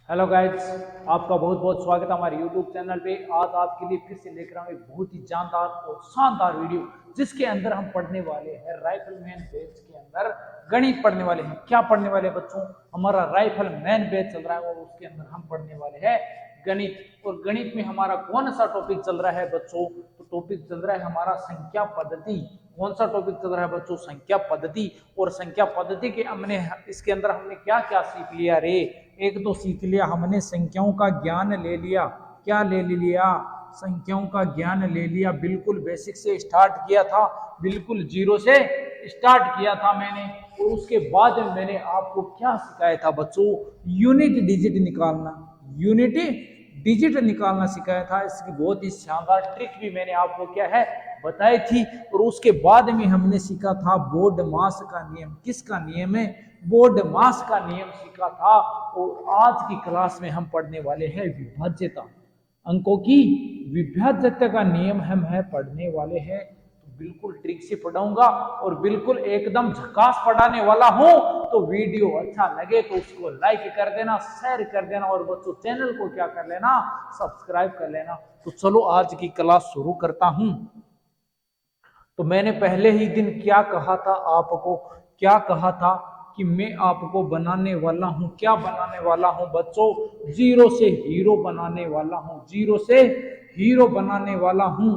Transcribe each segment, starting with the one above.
Hello guys, आपका बहुत बहुत स्वागत है हमारे यूट्यूब चैनल पे। आज आपके लिए फिर से लेकर आए एक बहुत ही जानदार और शानदार वीडियो, जिसके अंदर हम पढ़ने वाले हैं राइफलमैन बैच के अंदर गणित पढ़ने वाले हैं। क्या पढ़ने वाले बच्चों? हमारा राइफलमैन बैच चल रहा है और उसके अंदर हम पढ़ने वाले हैं गणित। और गणित में हमारा कौन सा टॉपिक चल रहा है बच्चों? तो टॉपिक चल रहा है हमारा संख्या पद्धति। कौन सा टॉपिक चल रहा है बच्चों? संख्या पद्धति। और संख्या पद्धति के हमने इसके अंदर हमने क्या क्या सीख लिया रे? एक तो सीख लिया हमने संख्याओं का ज्ञान ले लिया। क्या ले लिया? संख्याओं का ज्ञान ले लिया। बिल्कुल बेसिक से स्टार्ट किया था, बिल्कुल जीरो से स्टार्ट किया था मैंने। और उसके बाद में मैंने आपको क्या सिखाया था बच्चों? यूनिट डिजिट निकालना, यूनिट डिजिट निकालना सिखाया था। इसकी बहुत ही शानदार ट्रिक भी मैंने आपको क्या है बताई थी। और उसके बाद में हमने सीखा था बोर्ड मास का नियम। किसका नियम है? बोर्ड मास का नियम सीखा था। और आज की क्लास में हम पढ़ने वाले हैं विभाज्यता, अंकों की विभाज्यता का नियम हम है पढ़ने वाले हैं। तो बिल्कुल ट्रिक से पढ़ाऊंगा और बिल्कुल एकदम झकास पढ़ाने वाला हूं। तो वीडियो अच्छा लगे तो उसको लाइक कर देना, शेयर कर देना और बच्चों चैनल को क्या कर लेना, सब्सक्राइब कर लेना। तो चलो आज की क्लास शुरू करता हूं। तो मैंने पहले ही दिन क्या कहा था आपको? क्या कहा था कि मैं आपको बनाने वाला हूं। क्या बनाने वाला हूं बच्चों? जीरो से हीरो बनाने वाला हूं। जीरो से हीरो बनाने वाला हूं,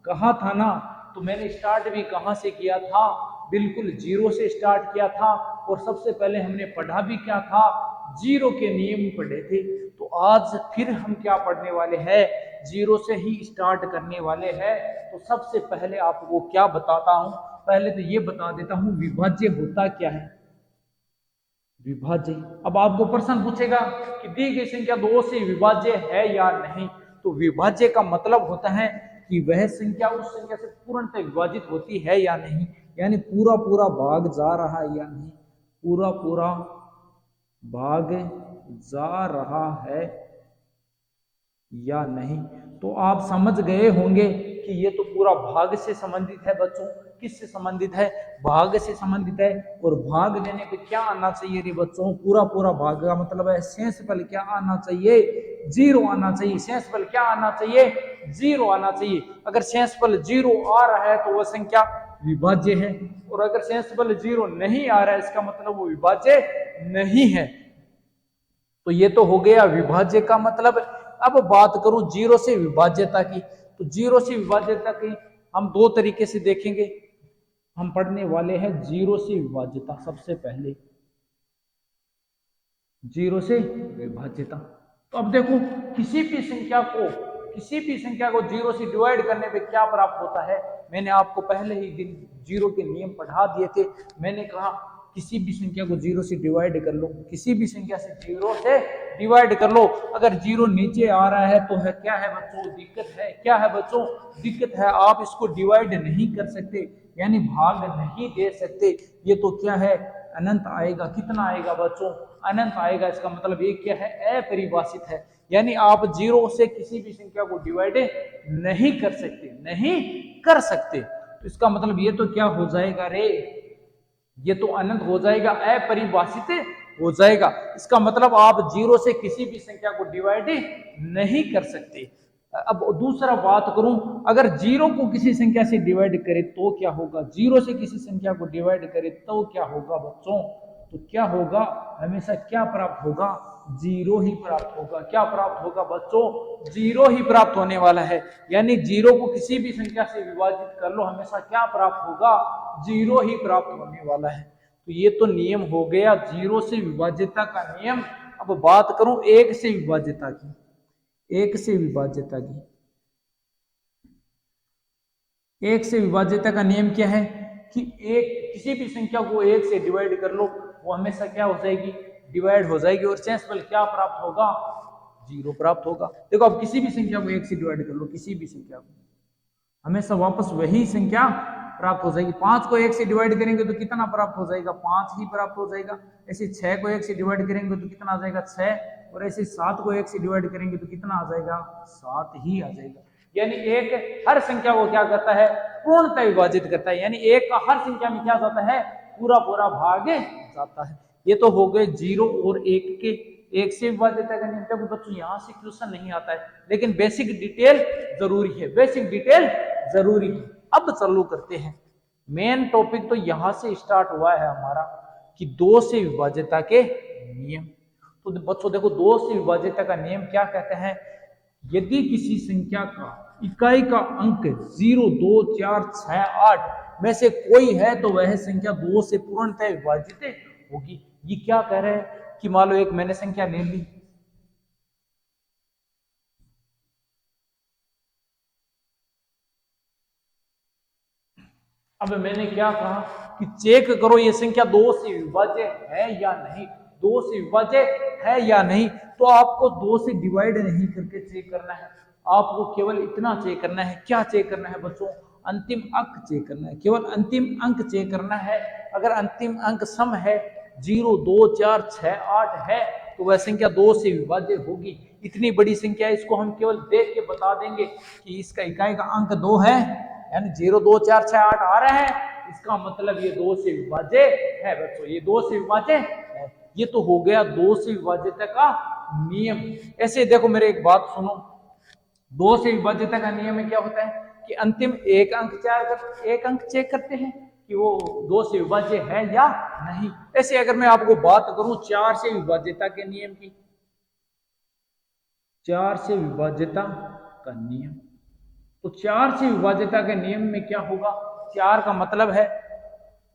कहा था ना। तो मैंने स्टार्ट भी कहां से किया था? बिल्कुल जीरो से स्टार्ट किया था। और सबसे पहले हमने पढ़ा भी क्या था? जीरो के नियम पढ़े थे। तो आज फिर हम क्या पढ़ने वाले हैं? जीरो से ही स्टार्ट करने वाले हैं। तो सबसे पहले आपको क्या बताता हूं? पहले तो ये बता देता हूं विभाज्य होता क्या है। विभाज्य, अब आपको प्रश्न पूछेगा कि दी गई संख्या 2 से विभाज्य है या नहीं। तो विभाज्य का मतलब होता है कि वह संख्या उस संख्या से पूर्णतः विभाजित होती है या नहीं, यानी पूरा पूरा भाग जा रहा है या नहीं, पूरा पूरा भाग जा रहा है या नहीं। तो आप समझ गए होंगे कि ये तो पूरा भाग से संबंधित है बच्चों। किससे संबंधित है? भाग से संबंधित है। और भाग देने पे क्या आना चाहिए रे बच्चों? पूरा पूरा भाग का मतलब है शेषफल क्या आना चाहिए? जीरो आना चाहिए। शेषफल क्या आना चाहिए? जीरो आना चाहिए। अगर शेषफल जीरो आ रहा है तो वह संख्या विभाज्य है। और अगर शेषफल जीरो नहीं आ रहा है इसका मतलब वो विभाज्य नहीं है। तो ये तो हो गया विभाज्य का मतलब। अब बात करूं जीरो से विभाज्यता की। तो जीरो से विभाज्यता की हम दो तरीके से देखेंगे। हम पढ़ने वाले हैं जीरो से विभाज्यता। सबसे पहले जीरो से विभाज्यता। तो अब देखो, किसी भी संख्या को जीरो से डिवाइड करने पे क्या प्राप्त होता है? मैंने आपको पहले ही दिन जीरो के नियम पढ़ा दिए थे। मैंने कहा किसी भी संख्या को जीरो से डिवाइड कर लो, किसी भी संख्या से जीरो से डिवाइड कर लो। अगर जीरो नीचे आ रहा है तो है क्या है बच्चों? दिक्कत है। क्या है बच्चों? दिक्कत है। आप इसको डिवाइड नहीं कर सकते, यानी भाग नहीं दे सकते। ये तो क्या है? अनंत आएगा। कितना आएगा बच्चों? अनंत आएगा। इसका मतलब ये क्या है? अपरिभाषित है। यानी आप जीरो से किसी भी संख्या को डिवाइड नहीं कर सकते, नहीं कर सकते। तो इसका मतलब ये तो क्या हो जाएगा रे? ये तो अनंत हो जाएगा, अपरिभाषित हो जाएगा। इसका मतलब आप जीरो से किसी भी संख्या को डिवाइड नहीं कर सकते। अब दूसरा बात करूं, अगर जीरो को किसी संख्या से डिवाइड करें तो क्या होगा? जीरो से किसी संख्या को डिवाइड करें तो क्या होगा बच्चों? तो क्या होगा? हमेशा क्या प्राप्त होगा? जीरो ही प्राप्त होगा। क्या प्राप्त होगा बच्चों? जीरो ही प्राप्त होने वाला है। यानी जीरो को किसी भी संख्या से विभाजित कर लो, हमेशा क्या प्राप्त होगा? जीरो ही प्राप्त होने वाला है। तो ये तो नियम हो गया जीरो से विभाज्यता का नियम। अब बात करूं एक से विभाज्यता की। एक से विभाज्यता की, एक से विभाज्यता का नियम क्या है कि एक किसी भी संख्या को एक से डिवाइड कर लो, वो हमेशा क्या हो जाएगी? डिवाइड हो जाएगी। और शेषफल क्या प्राप्त होगा? जीरो प्राप्त होगा। देखो, अब किसी भी संख्या को एक से डिवाइड कर लो, किसी भी संख्या को, हमेशा वापस वही संख्या प्राप्त हो जाएगी। 5 को 1 से डिवाइड करेंगे तो कितना प्राप्त हो जाएगा? 5 ही प्राप्त हो जाएगा। ऐसे 6 को 1 से डिवाइड करेंगे तो कितना आ जाएगा? 6। और ऐसे 7 को 1 से डिवाइड करेंगे तो कितना आ जाएगा? 7 ही आ जाएगा। यानी एक हर संख्या को क्या करता है? पूर्णतः विभाजित करता है। यानी एक का हर संख्या में क्या जाता है? पूरा पूरा भाग जाता है। ये तो हो गए जीरो और एक के। 1 से विभाज्यता का नियम। देखो बच्चों यहाँ से क्वेश्चन नहीं आता है, लेकिन बेसिक डिटेल जरूरी है, बेसिक डिटेल जरूरी है। अब चालू करते हैं। मेन टॉपिक तो यहां से स्टार्ट हुआ है हमारा कि 2 से विभाज्यता के नियम। तो बच्चों देखो 2 से विभाज्यता का नियम क्या कहते हैं, यदि किसी संख्या का इकाई का अंक 0, 2, 4, 6, 8 में से कोई है तो वह संख्या 2 से पूर्णतः विभाजित होगी। ये क्या कह रहे हैं कि मान लो एक मैंने संख्या ले ली, अब मैंने क्या कहा कि चेक करो ये संख्या 2 से विभाज्य है या नहीं, 2 से विभाज्य है या नहीं। तो आपको 2 से डिवाइड नहीं करके चेक करना है, आपको केवल इतना चेक करना है। क्या चेक करना है बच्चों, अंतिम अंक चेक करना है, केवल अंतिम अंक चेक करना है। अगर अंतिम अंक सम है 0, 2, 4, 6, 8 है तो वह संख्या 2 से विभाज्य होगी। इतनी बड़ी संख्या है, इसको हम केवल देख के बता देंगे कि इसका इकाई का अंक 2 है, यानी 0, 2, 4, 6, 8 आ रहा है, इसका मतलब ये 2 से विभाज्य है बच्चों, ये 2 से विभाज्य है। ये तो हो गया 2 से विभाज्यता का नियम। ऐसे देखो मेरे एक बात सुनो, 2 से विभाज्यता का नियम में क्या होता है कि अंतिम एक अंक चेक करते हैं कि वो 2 से विभाज्य है या नहीं। ऐसे अगर मैं आपको बात करूं 4 से विभाज्यता के नियम की, 4 से विभाज्यता का नियम, तो 4 से विभाज्यता के नियम में क्या होगा, 4 का मतलब है,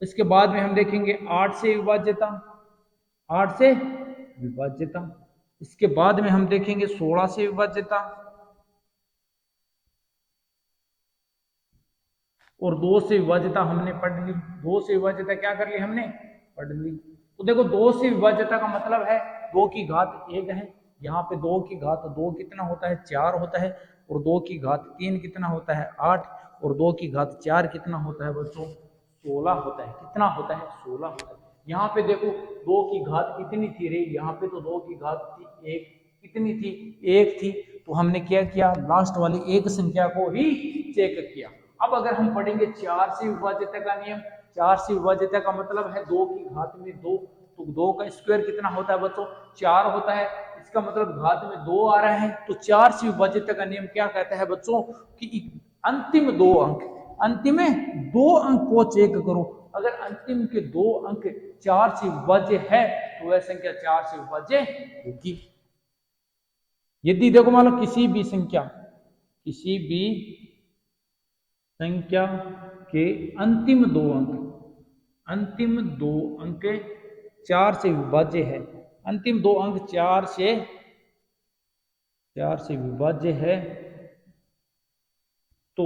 इसके बाद में हम देखेंगे 8 से विभाज्यता, 8 से विभाज्यता, इसके बाद में हम देखेंगे 16 से विभाज्यता और 2 से विभाज्यता हमने पढ़ ली। 2 से विभाज्यता क्या कर ली हमने, पढ़ ली। तो देखो 2 से विभाज्यता का मतलब है 2 की घात 1 है, यहाँ पे 2 की घात 2 कितना होता है, 4 होता है, और 2 की घात 3 कितना होता है, 8, और 2 की घात 4 कितना होता है बच्चों, 16 होता है। कितना होता है, 16 होता है। यहाँ पे देखो 2 की घात कितनी थी रे, यहाँ पे तो 2 की घात थी 1, कितनी थी, 1 थी। तो हमने क्या किया, लास्ट वाली एक संख्या को ही चेक किया। अब अगर हम पढ़ेंगे 4 से विभाज्यता का नियम, 4 से विभाज्यता का मतलब है 2 की घात में 2, तो 2 का स्क्वायर कितना होता है बच्चों, 4 होता है, इसका मतलब घात में 2 आ रहा है। तो 4 से विभाज्यता का नियम क्या कहता है बच्चों कि अंतिम 2 अंक, अंतिम 2 अंक को चेक करो। अगर अंतिम के 2 अंक 4 से विभाज्य है तो वह संख्या 4 से विभाज्य होगी। यदि देखो मान लो किसी भी संख्या के अंतिम 2 अंक 4 से विभाज्य है, अंतिम 2 अंक 4 से विभाज्य है, तो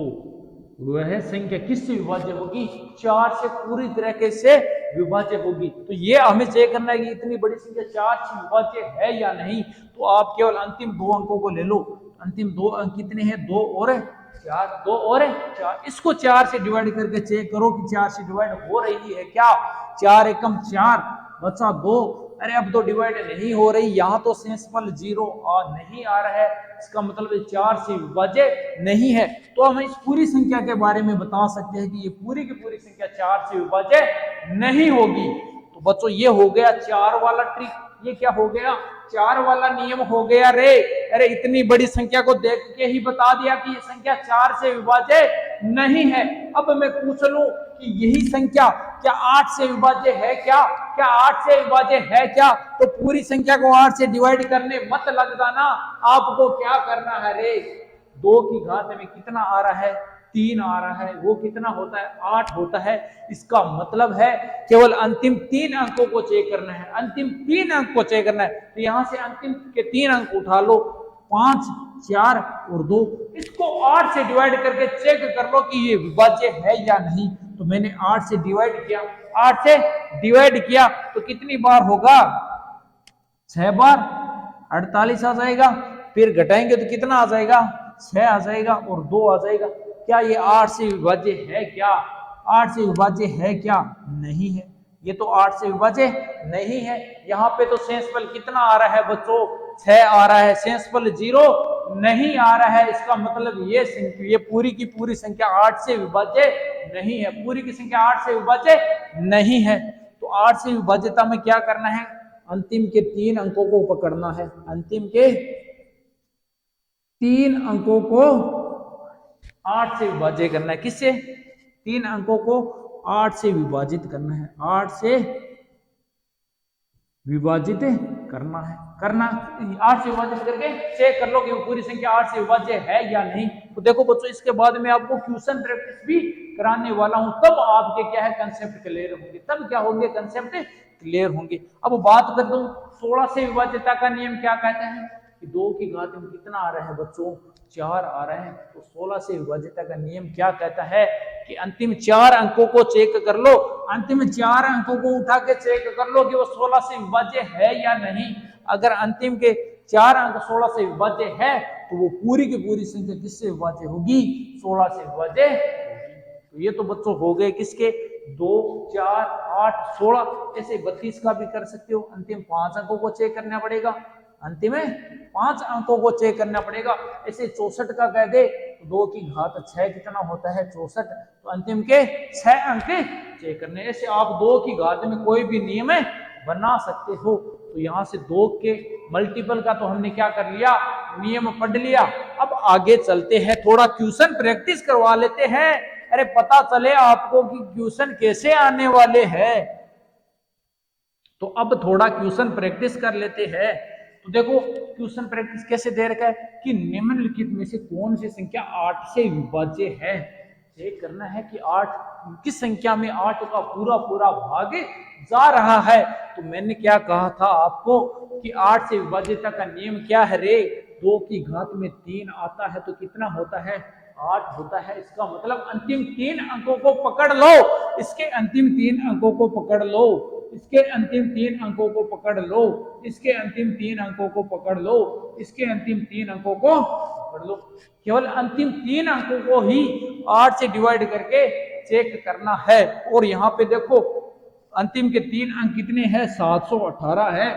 वह संख्या किससे विभाज्य होगी, 4 से पूरी तरीके से विभाज्य होगी। तो ये हमें चेक करना है कि इतनी बड़ी संख्या 4 से विभाज्य है या नहीं। तो आप केवल अंतिम 2 अंकों को ले लो। अंतिम 2 अंक कितने हैं, 2 और 4, 2 और 4, इसको 4 से डिवाइड करके चेक करो कि 4 से डिवाइड हो रही है क्या। 4 एकम 4 बचा 2, अरे अब तो डिवाइड नहीं हो रही, यहाँ तो सेंसफल 0 नहीं आ रहा है, इसका मतलब 4 से विभाज्य नहीं है। तो हम इस पूरी संख्या के बारे में बता सकते हैं कि ये पूरी की पूरी संख्या 4 से विभाज्य नहीं होगी। तो बच्चों ये हो गया 4 वाला ट्रिक, ये क्या हो गया, 4 वाला नियम हो गया रे। अरे इतनी बड़ी संख्या को देख के ही बता दिया कि ये संख्या 4 से विभाज्य नहीं है। अब मैं पूछ लूं कि यही संख्या क्या 8 से विभाज्य है क्या, 8 से विभाज्य है क्या, तो पूरी संख्या को 8 से डिवाइड करने मत लग जाना। आपको क्या करना है रे, 2 की घात में कितना आ रहा है, 3 आ रहा है, वो कितना होता है, 8 होता है। इसका मतलब है केवल अंतिम 3 अंकों को चेक करना है, अंतिम 3 अंक को चेक करना है। तो यहां से अंतिम के 3 अंक उठा लो, 5, 4 और 2, इसको 8 से डिवाइड करके चेक कर लो कि ये विभाज्य है या नहीं। तो मैंने 8 से डिवाइड किया, 8 से डिवाइड किया तो कितनी बार होगा, 6 बार, 48 आ जाएगा। फिर घटाएंगे तो कितना आ जाएगा, 6 आ जाएगा और 2 आ जाएगा। क्या ये 8 से विभाज्य है क्या, 8 से विभाज्य है क्या, नहीं है, ये तो 8 से विभाज्य नहीं है। यहाँ पे तो सेंसफल कितना आ रहा है बच्चों, 6 आ रहा है, सेंसफल 0 नहीं आ रहा है। इसका मतलब ये पूरी की पूरी संख्या 8 से विभाज्य नहीं है, पूरी की संख्या 8 से विभाज्य नहीं है। तो 8 से विभाज्यता में क्या करना है, अंतिम के 3 अंकों को पकड़ना है, अंतिम के 3 अंकों को 8 से विभाजित करना है। किससे? 3 अंकों को 8 से विभाजित करना है, 8 से विभाजित करना है। 8 से विभाजित करके चेक कर लो कि वो पूरी संख्या 8 से विभाज्य है या नहीं। तो देखो बच्चों, इसके बाद में आपको क्वेश्चन प्रैक्टिस भी कराने वाला हूं, तब आपके क्या है कंसेप्ट क्लियर होंगे, तब क्या होंगे कंसेप्ट क्लियर होंगे। अब बात कर दूं 16 से विभाज्यता का नियम क्या कहता है कि 2 की घात में कितना आ रहा है बच्चों, 4 आ रहा है। तो 16 से विभाज्यता का नियम क्या कहता है कि अंतिम 4 अंकों को चेक कर लो, अंतिम 4 अंकों को उठा के चेक कर लो कि वो 16 से विभाज्य है या नहीं। अगर अंतिम के 4 अंक 16 से विभाज्य है तो वो पूरी की पूरी संख्या किससे विभाज्य होगी? 16 से विभाज्य होगी। तो ये तो बच्चों हो गए किसके, 2, 4, 8, 16, ऐसे 32 का भी कर सकते हो। अंतिम 5 अंकों को चेक करना पड़ेगा, अंतिम 5 अंकों को चेक करना पड़ेगा। ऐसे 64 का कह दे तो 2 की घात 6 कितना होता है 64, तो अंतिम के 6 अंक चेक करने। ऐसे आप 2 की घात में कोई भी नियम बना सकते हो। तो यहां से 2 के मल्टीपल का तो हमने क्या कर लिया, नियम पढ़ लिया। अब आगे चलते हैं, थोड़ा क्वेश्चन प्रैक्टिस करवा लेते हैं, अरे पता चले आपको कि क्वेश्चन कैसे आने वाले हैं। तो अब थोड़ा क्वेश्चन प्रैक्टिस कर लेते हैं। तो देखो क्वेश्चन प्रैक्टिस कैसे दे रखा है कि निम्नलिखित में से कौन सी संख्या 8 से विभाज्य है। चेक करना है कि 8 किस संख्या में 8 का पूरा पूरा भाग जा रहा है। तो मैंने क्या कहा था आपको कि 8 से विभाज्यता का नियम क्या है रे, 2 की घात में 3 आता है तो कितना होता है 8 होता है। इसका मतलब अंतिम 3 अंकों को पकड़ लो, इसके अंतिम 3 अंकों को पकड़ लो, इसके अंतिम 3 अंकों को पकड़ लो, इसके अंतिम 3 अंकों को पकड़ लो, इसके अंतिम 3 अंकों को पकड़ लो। केवल अंतिम 3 अंकों को ही 8 से डिवाइड करके चेक करना है। और यहाँ पे देखो अंतिम के 3 अंक कितने हैं, 718 है।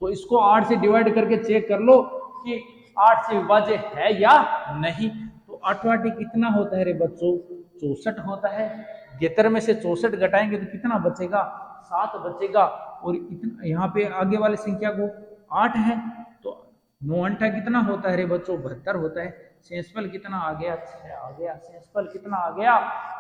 तो इसको 8 से डिवाइड करके चेक कर लो कि 8 से विभाज्य है या नहीं। तो 8 कितना होता है रे बच्चों, 64 होता है। 73 में से 64 घटाएंगे तो कितना बचेगा, 7 बचेगा। और इतना यहाँ पे आगे वाली संख्या को 8 है तो 9 कितना होता है रे बच्चों, 72 होता है। शेषफल कितना आ गया, 6 आ गया। शेषफल कितना आ गया,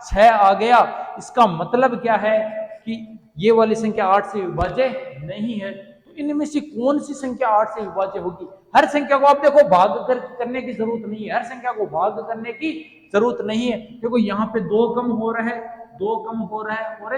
6 आ गया। इसका मतलब क्या है कि ये वाली संख्या 8 से विभाज्य नहीं है। तो इनमें से कौन सी संख्या 8 से विभाज्य होगी। हर संख्या को आप देखो भाग करने की जरूरत नहीं है, हर संख्या को भाग करने की जरूरत नहीं है। देखो यहाँ पे 2 कम हो रहा है, 2 कम हो रहा है, और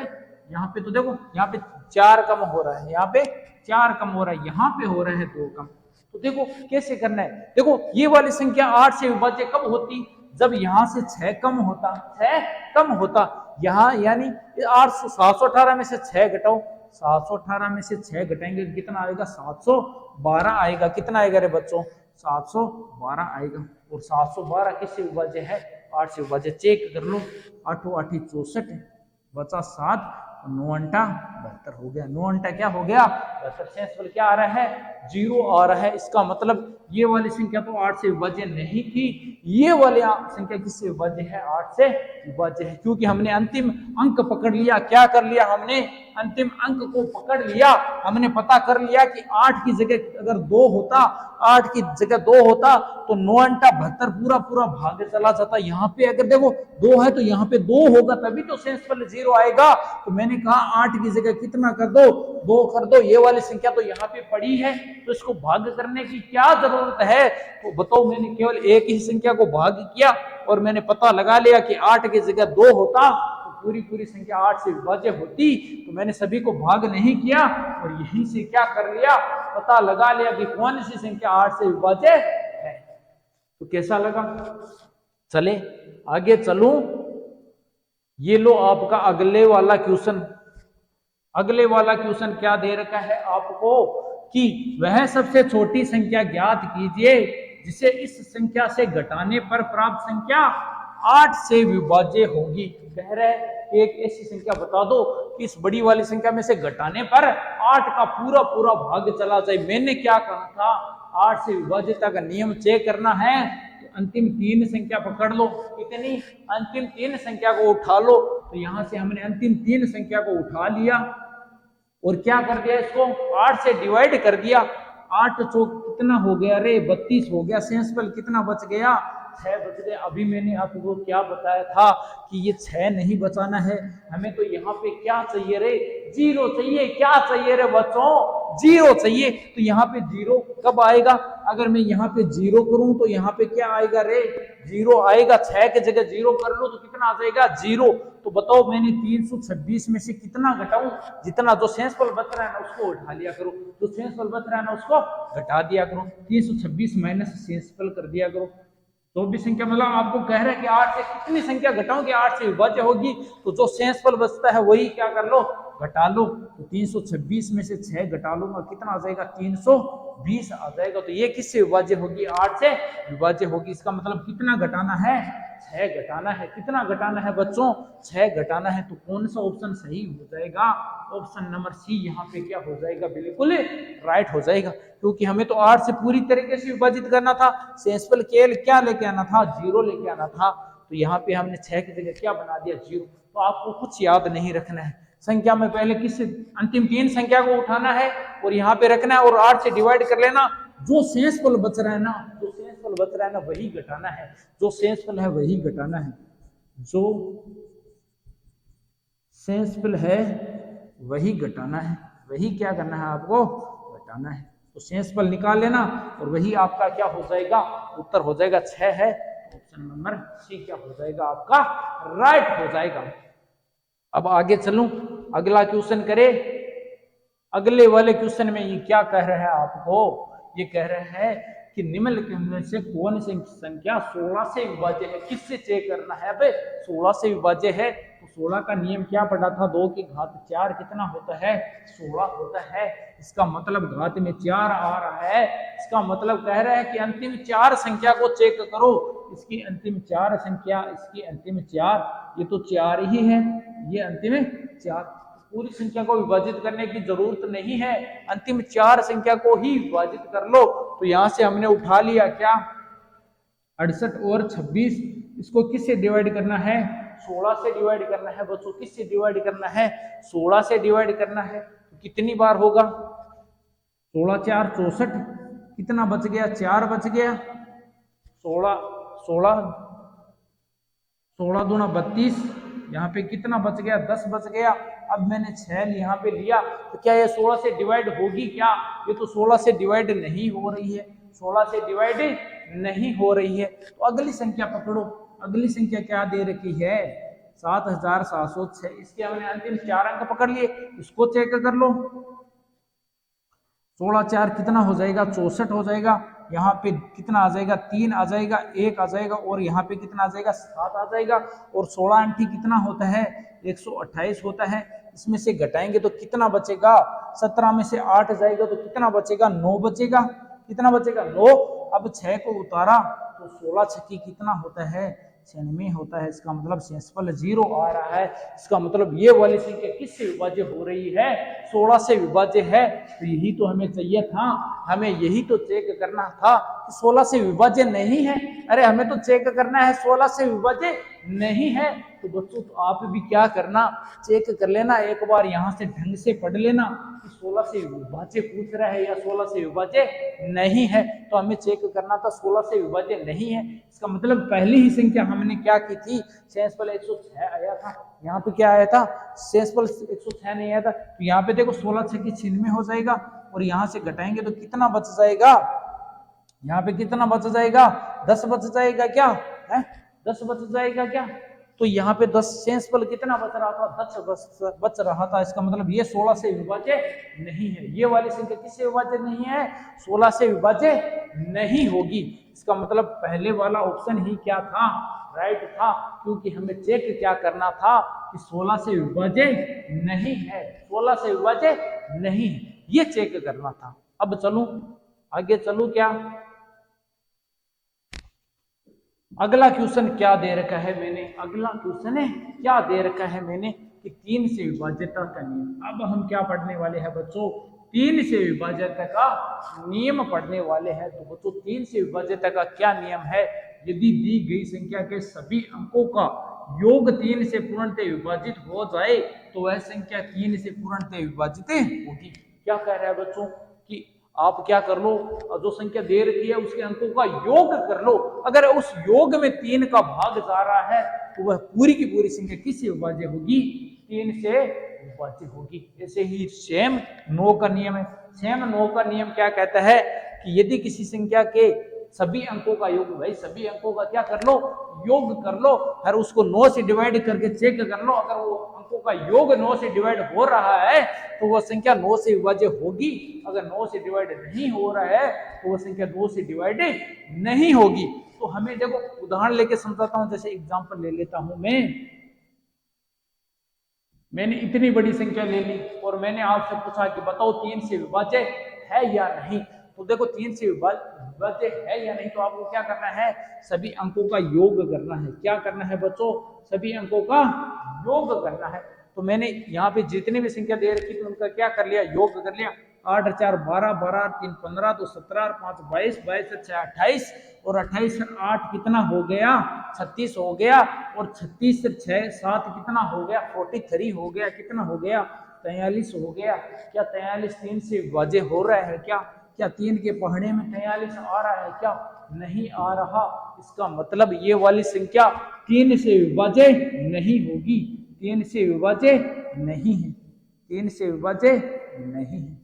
यहाँ पे तो देखो यहाँ पे 4 कम हो रहा है, यहाँ पे 4 कम हो रहा है, यहाँ पे हो रहा है 2 कम। तो देखो कैसे करना है। देखो ये वाली संख्या 8 से विभाज्य कब होती, जब यहां से 6 कम होता, 6 कम होता यहां, यानी 718 में से 6 घटाओ, 718 में से 6 घटाएंगे कितना आएगा, 712 आएगा। कितना आएगा रे बच्चों, 712 आएगा। और 712 किससे विभाज्य है, 8 से विभाज्य। चेक कर लो, 8 8 64 बचा 7, 9 अंटा 72 हो गया। 9 अंटा क्या हो गया, 72। शेषफल क्या आ रहा है, 0 आ रहा है। इसका मतलब ये वाली संख्या तो 8 से विभाज्य नहीं थी, ये वाली संख्या किससे विभाज्य है, 8 से विभाज्य है। क्योंकि हमने अंतिम अंक पकड़ लिया। क्या कर लिया हमने, अंतिम अंक को पकड़ लिया। हमने पता कर लिया कि 8 की जगह अगर 2 होता, 8 की जगह 2 होता तो 9 अंटा 72 पूरा पूरा भाग चला जाता। यहाँ पे अगर देखो 2 है तो यहाँ पे 2 होगा, तभी तो शेषफल 0 आएगा। तो मैंने कहा 8 की जगह कितना कर दो, 2 कर दो। ये वाली संख्या तो यहाँ पे पड़ी है तो इसको भाग करने की क्या जरूरत है। तो बताओ, मैंने केवल एक ही संख्या को भाग किया और मैंने पता लगा लिया कि 8 की जगह 2 होता तो पूरी पूरी संख्या 8 से विभाज्य होती। तो मैंने सभी को भाग नहीं किया और यहीं से क्या कर लिया, पता लगा लिया कि कौन सी संख्या 8 से विभाज्य है। तो कैसा लगा, चले आगे चलूं। ये लो आपका अगले वाला क्वेश्चन। अगले वाला क्वेश्चन क्या दे रखा है आपको कि वह सबसे छोटी संख्या ज्ञात कीजिए जिसे इस संख्या से घटाने पर प्राप्त संख्या 8 से विभाज्य होगी। कह रहे एक ऐसी संख्या बता दो कि इस बड़ी वाली संख्या में से घटाने पर 8 का पूरा पूरा भाग चला जाए। मैंने क्या कहा था, 8 से विभाज्यता का नियम चेक करना है तो अंतिम 3 संख्या पकड़ लो। कितनी, अंतिम 3 संख्या को उठा लो। तो यहां से हमने अंतिम 3 संख्या को उठा लिया। और क्या कर दिया, इसको 8 से डिवाइड कर दिया। 8 चौक कितना हो गया रे, 32 हो गया। सेंसफल कितना बच गया, 6 बच गए। अभी मैंने आपको क्या बताया था कि ये 6 नहीं बचाना है, हमें तो यहाँ पे क्या चाहिए रे, 0 चाहिए। क्या चाहिए रे बच्चों, 0 चाहिए। तो यहाँ पे 0 कब आएगा, अगर मैं यहाँ पे 0 करूं तो यहाँ पे क्या आएगा रे, 0 आएगा। 6 की जगह 0 कर लो तो कितना आ जाएगा, 0। तो बताओ मैंने 326 में से कितना घटाऊं, जितना जो सेंसफल बच रहा है ना उसको उठा लिया करो, जो सेंसफल बच रहा है ना उसको घटा दिया करो। 326 माइनस सेंसफल कर दिया करो। तो भी संख्या मतलब आपको कह रहा है कि 8 से कितनी संख्या घटाऊं कि 8 से विभाज्य होगी, तो जो सेंसफल बचता है वही क्या कर लो, घटा लो। तो 326 में से 6 घटा लूंगा, कितना आ जाएगा, 320 आ जाएगा। तो ये किससे विभाज्य होगी, 8 से विभाज्य होगी। इसका मतलब कितना घटाना है, 6 घटाना है। कितना घटाना है बच्चों, 6 घटाना है। तो कौन सा ऑप्शन सही हो जाएगा, ऑप्शन नंबर सी यहाँ पे क्या हो जाएगा, बिल्कुल राइट हो जाएगा। क्योंकि हमें तो 8 से पूरी तरीके से विभाजित करना था, सेंसफल केवल क्या लेके आना था, 0 लेके आना था। तो यहाँ पे हमने 6 की जगह क्या बना दिया, 0। तो आपको कुछ याद नहीं रखना है, संख्या में पहले किस अंतिम 3 संख्या को उठाना है और यहाँ पे रखना है और 8 से डिवाइड कर लेना। जो सेंसफल बच रहा है ना, जो सेंसफल बच रहा है ना वही घटाना है, जो सेंसफल है वही घटाना है, जो सेंसफल है वही घटाना है, वही क्या करना है आपको, घटाना है। तो सेंसफल निकाल लेना और वही आपका क्या हो जाएगा, उत्तर हो जाएगा। 6 है, ऑप्शन नंबर सी क्या हो जाएगा आपका, राइट हो जाएगा। अब आगे चलूं, अगला क्वेश्चन करे। अगले वाले क्वेश्चन में ये क्या कह रहा है आपको, ये कह रहा है कि निम्नलिखित में से कौन सी संख्या 16 से विभाज्य है। किससे चेक करना है, अबे 16 से विभाज्य है। तो 16 का नियम क्या पढ़ा था, 2 की घात 4 कितना होता है, 16 होता है। इसका मतलब घात में 4 आ रहा है, इसका मतलब कह रहा है कि अंतिम 4 संख्या को चेक करो। इसकी अंतिम 4 संख्या, इसकी अंतिम 4, ये तो 4 ही है, ये अंतिम 4। पूरी संख्या को विभाजित करने की जरूरत नहीं है, अंतिम 4 संख्या को ही विभाजित कर लो। तो यहां से हमने उठा लिया क्या, 68 और 26। इसको किससे डिवाइड करना है, 16 से डिवाइड करना है बच्चों। किससे डिवाइड करना है, 16 से डिवाइड करना है। तो कितनी बार होगा, 16 4 64, कितना बच गया, 4 बच गया। 16 दूना 32, यहाँ पे कितना बच गया, 10 बच गया। अब मैंने 6 यहाँ पे लिया, तो क्या ये 16 से डिवाइड होगी क्या, ये तो 16 से डिवाइड नहीं हो रही है, 16 से डिवाइड नहीं हो रही है। तो अगली संख्या पकड़ो, अगली संख्या क्या दे रखी है, 7706। इसके हमने अंतिम 4 अंक पकड़ लिए, इसको चेक कर लो। 16 4 कितना हो जाएगा, 64 हो जाएगा। यहाँ पे कितना आ जाएगा, 3 आ जाएगा, 1 आ जाएगा और यहाँ पे कितना आ जाएगा, 7 आ जाएगा। और 16 अंठी कितना होता है, 128 होता है। इसमें से घटाएंगे तो कितना बचेगा, 17 में से 8 जाएगा तो कितना बचेगा, 9 बचेगा। कितना बचेगा, 9। अब 6 को उतारा तो 16 छक्की कितना होता है, 96 होता है। इसका मतलब सेंसफल 0 आ रहा है। इसका मतलब ये वाली संख्या किससे विभाज्य हो रही है, 16 से विभाज्य है। तो यही तो हमें चाहिए था, हमें यही तो चेक करना था कि 16 से विभाज्य नहीं है। अरे हमें तो चेक करना है 16 से विभाज्य नहीं है। तो बच्चों तो आप भी क्या करना, चेक कर लेना, एक बार यहाँ से ढंग से पढ़ लेना कि 16 से विभाज्य पूछ रहा है या 16 से विभाज्य नहीं है। तो हमें चेक करना था 16 से विभाज्य नहीं है। इसका मतलब पहली ही संख्या हमने क्या की थी, सेंसफल 106 आया था। यहाँ पे क्या आया था, सेंसफल 106 नहीं आया था। तो यहाँ पे देखो 16 छक्की 96 हो जाएगा और यहाँ से घटाएंगे तो कितना बच जाएगा, यहाँ पे कितना बच जाएगा, 10 बच जाएगा क्या है, 10 बच जाएगा क्या। तो यहाँ पे 10 सेंसफल कितना बच रहा था, 10 बच रहा था। इसका मतलब ये 16 से विभाज्य नहीं है, ये वाली संख्या किससे विभाज्य नहीं है, 16 से विभाज्य नहीं होगी। इसका मतलब पहले वाला ऑप्शन ही क्या था, राइट था। क्योंकि हमें चेक क्या करना था कि 16 से विभाज्य नहीं है, 16 से विभाज्य नहीं है, ये चेक करना था। अब चलूं आगे, चलूं क्या, अगला क्वेश्चन क्या दे रखा है मैंने, अगला क्वेश्चन है क्या दे रखा है मैंने कि 3 से विभाज्यता का नियम। अब हम क्या पढ़ने वाले हैं बच्चों, 3 से विभाज्यता का नियम पढ़ने वाले हैं। तो बच्चों 3 से विभाज्यता का क्या नियम है, यदि दी गई संख्या के सभी अंकों का योग 3 से पूर्णतः विभाजित हो जाए तो वह संख्या 3 से पूर्णतः विभाजित होगी। क्या कह रहा है बच्चों कि आप क्या कर लो, जो संख्या दे रखी है उसके अंकों का योग कर लो, अगर उस योग में 3 का भाग जा रहा है तो वह पूरी की पूरी संख्या किससे विभाज्य होगी, 3 से विभाज्य होगी। ऐसे ही सेम 9 का नियम है। सेम 9 का नियम क्या कहता है कि यदि किसी संख्या के सभी अंकों का योग, भाई सभी अंकों का क्या कर लो, योग कर लो, और उसको 9 से डिवाइड करके चेक कर लो, अगर वो अंकों का योग 9 से डिवाइड हो रहा है तो वह संख्या 9 से विभाज्य होगी, अगर 9 से डिवाइड नहीं हो रहा है तो वह संख्या 2 से डिवाइड नहीं होगी। तो हमें देखो उदाहरण लेके समझाता हूं, जैसे एग्जांपल ले लेता हूं मैंने इतनी बड़ी संख्या ले ली और मैंने आपसे पूछा कि बताओ 3 से विभाज्य है या नहीं। तो देखो 3 से विभाज्य है या नहीं, तो आपको क्या करना है, सभी अंकों का योग करना है। क्या करना है बच्चों, सभी अंकों का योग करना है। तो मैंने यहाँ पे जितनी भी संख्या दे रखी थी उनका क्या कर लिया, योग कर लिया। 8 4 12, 12 3 15, 2 17, 5 22, 22 6 28 और 28 8 कितना हो गया, 36 हो गया, और 36 से 6 7 कितना हो गया, 43 हो गया, कितना हो गया, 43 हो गया। क्या 43 3 से विभाज्य हो रहा है क्या, क्या 3 के पहाड़े में 43 आ रहा है क्या, नहीं आ रहा। इसका मतलब ये वाली संख्या 3 से विभाज्य नहीं होगी, 3 से विभाज्य नहीं है, 3 से विभाज्य नहीं है।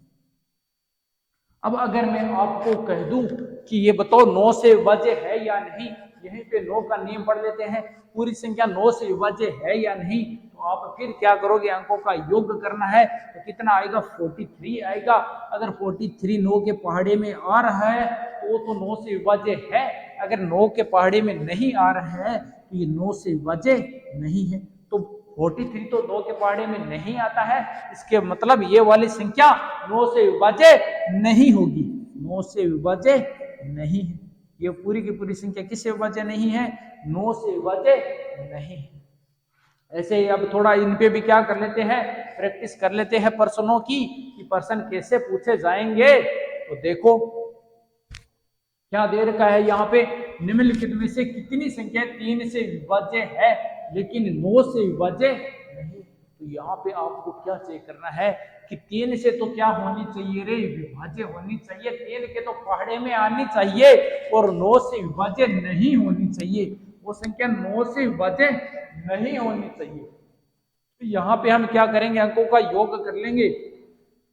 अब अगर मैं आपको कह दूं कि ये बताओ 9 से विभाज्य है या नहीं, यहीं पे 9 का नियम पढ़ लेते हैं, पूरी संख्या 9 से विभाज्य है या नहीं, तो आप फिर क्या करोगे, अंकों का योग करना है। तो कितना आएगा, 43 आएगा। अगर 43 9 के पहाड़े में आ रहा है तो वो तो 9 से विभाज्य है, अगर 9 के पहाड़े में नहीं आ रहा है तो ये 9 से विभाज्य नहीं है। तो 43 तो 9 के पहाड़े में नहीं आता है, इसके मतलब ये वाली संख्या 9 से विभाज्य नहीं होगी, 9 से विभाज्य नहीं है। ये पूरी की पूरी संख्या किससे विभाज्य नहीं है, 9 से विभाज्य नहीं है। ऐसे ही अब थोड़ा इन पे भी क्या कर लेते हैं, प्रैक्टिस कर लेते हैं प्रश्नों की, कि प्रश्न कैसे पूछे जाएंगे। तो देखो क्या दे रखा है यहाँ पे, निम्नलिखित में से कितनी संख्या 3 से विभाज्य है लेकिन 9 से विभाज्य नहीं। तो यहाँ पे आपको क्या चेक करना है कि 3 से तो क्या होनी चाहिए रे, विभाज्य होनी चाहिए, 3 के तो पहाड़े में आनी चाहिए, और 9 से विभाज्य नहीं होनी चाहिए, वो संख्या 9 से विभाज्य नहीं होनी चाहिए। तो यहाँ पे हम क्या करेंगे, अंकों का योग कर लेंगे।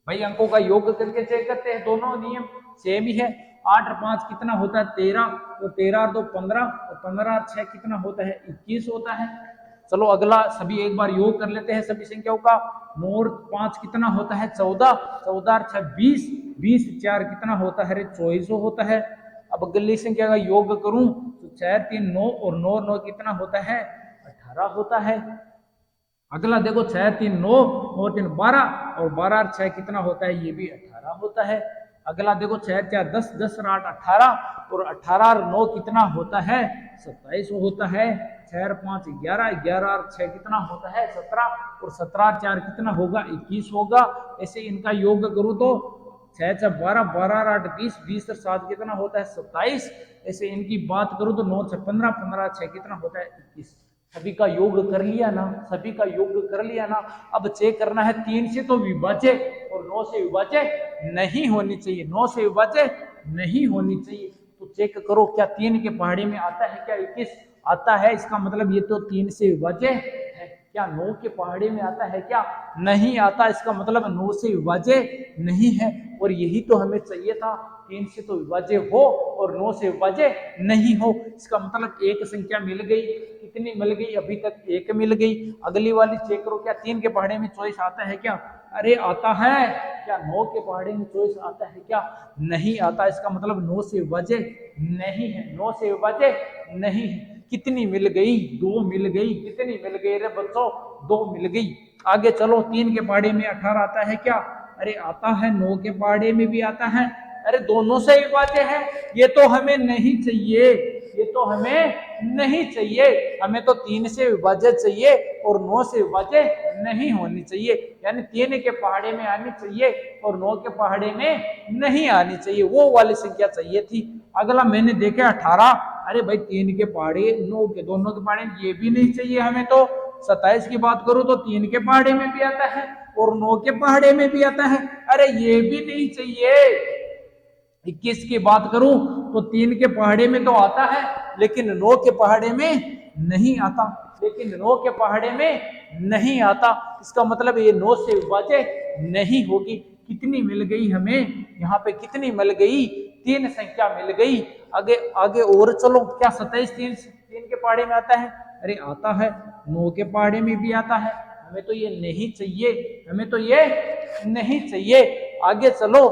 भाई अंकों का योग करके चेक करते हैं, दोनों नियम सेम ही है। 8 और 5 कितना होता है, 13, तो 13 और 2 15, और 15 और 6 कितना होता है, 21 होता है। चलो अगला सभी एक बार योग कर लेते हैं सभी संख्याओं का। 9 और 5 कितना होता है, 14, 14 और 6 20, 20 4 कितना होता है, 24 होता है। अब अगली संख्या का योग करूं तो 4 3 9 और 9 9 कितना होता है, 18 होता है। अगला देखो 6 3 9 और 3 12 और 12 और 6 कितना होता है, ये भी 18 होता है। अगला देखो 6 4 10 10 और 8 18 और 18 और 9 कितना होता है, 27 होता है। 6 और 5 11, 11 और 6 कितना होता है, 17, और 17 और 4 कितना होगा, 21 होगा। ऐसे इनका योग करूँ तो 6 6 12, 12 और 8 20, 20 और 7 कितना होता है, 27। ऐसे इनकी बात करूँ तो 9 6 15, 15 और 6 कितना होता है, 21। सभी का योग कर लिया ना, सभी का योग कर लिया ना। अब चेक करना है 3 से तो विभाज्य और 9 से विभाज्य नहीं होनी चाहिए, 9 से विभाज्य नहीं होनी चाहिए। तो चेक करो क्या 3 के पहाड़ी में आता है क्या, 21 आता है, इसका मतलब ये तो 3 से विभाज्य है। क्या 9 के पहाड़ी में आता है क्या, नहीं आता, इसका मतलब 9 से विभाज्य नहीं है। और यही तो हमें चाहिए था, 3 से तो विभाज्य हो और 9 से विभाज्य नहीं हो। इसका मतलब एक संख्या मिल गई, कितनी मिल गई, अभी तक एक मिल गई। अगली वाली चेक करो क्या 3 के पहाड़े में 24 आता है क्या, अरे आता है। क्या 9 के पहाड़े में 24 आता है क्या, नहीं आता, इसका मतलब 9 से विभाज्य नहीं है, 9 से विभाज्य नहीं है। कितनी मिल गई, 2 मिल गई, कितनी मिल गई रे बच्चों, 2 मिल गई। आगे चलो 3 के पहाड़े में 18 आता है क्या, अरे आता है। 9 के पहाड़े में भी आता है, अरे दोनों से विभाज्य है। ये तो हमें नहीं चाहिए, ये तो हमें नहीं चाहिए, हमें तो 3 से विभाज्य चाहिए और 9 से विभाज्य नहीं होनी चाहिए। यानी 3 के पहाड़े में आनी चाहिए और 9 के पहाड़े में नहीं आनी चाहिए, वो वाली संख्या चाहिए थी। अगला मैंने देखा 18, अरे भाई 3 के पहाड़े 9 के दोनों के पहाड़े ये भी नहीं चाहिए हमें। तो 27 की बात करूं तो 3 के पहाड़े में भी आता है और 9 के पहाड़े में भी आता है। अरे ये भी नहीं चाहिए। 21 की बात करूं तो 3 के पहाड़े में तो आता है लेकिन 9 के पहाड़े में नहीं आता, लेकिन 9 के पहाड़े में नहीं आता। इसका मतलब ये 9 से विभाज्य नहीं होगी। कितनी मिल गई हमें यहाँ पे, कितनी मिल गई? 3 संख्या मिल गई। आगे आगे और चलो, क्या 27 3 के पहाड़े में आता है? अरे आता है, 9 के पहाड़े में भी आता है। हमें तो ये नहीं चाहिए, हमें तो ये नहीं चाहिए। आगे चलो,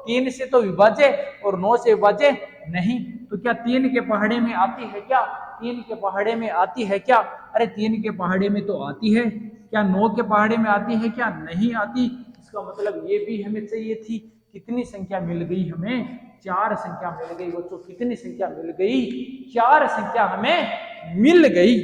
3 से तो विभाज्य और 9 से विभाज्य नहीं। तो क्या 3 के पहाड़े में आती है क्या? 3 के पहाड़े में आती है क्या? अरे 3 के पहाड़े में तो आती है। क्या 9 के पहाड़े में आती है क्या? नहीं आती। इसका मतलब ये भी हमें चाहिए थी। कितनी संख्या मिल गई हमें? 4 संख्या मिल गई बच्चों। कितनी संख्या मिल गई? 4 संख्या हमें मिल गई।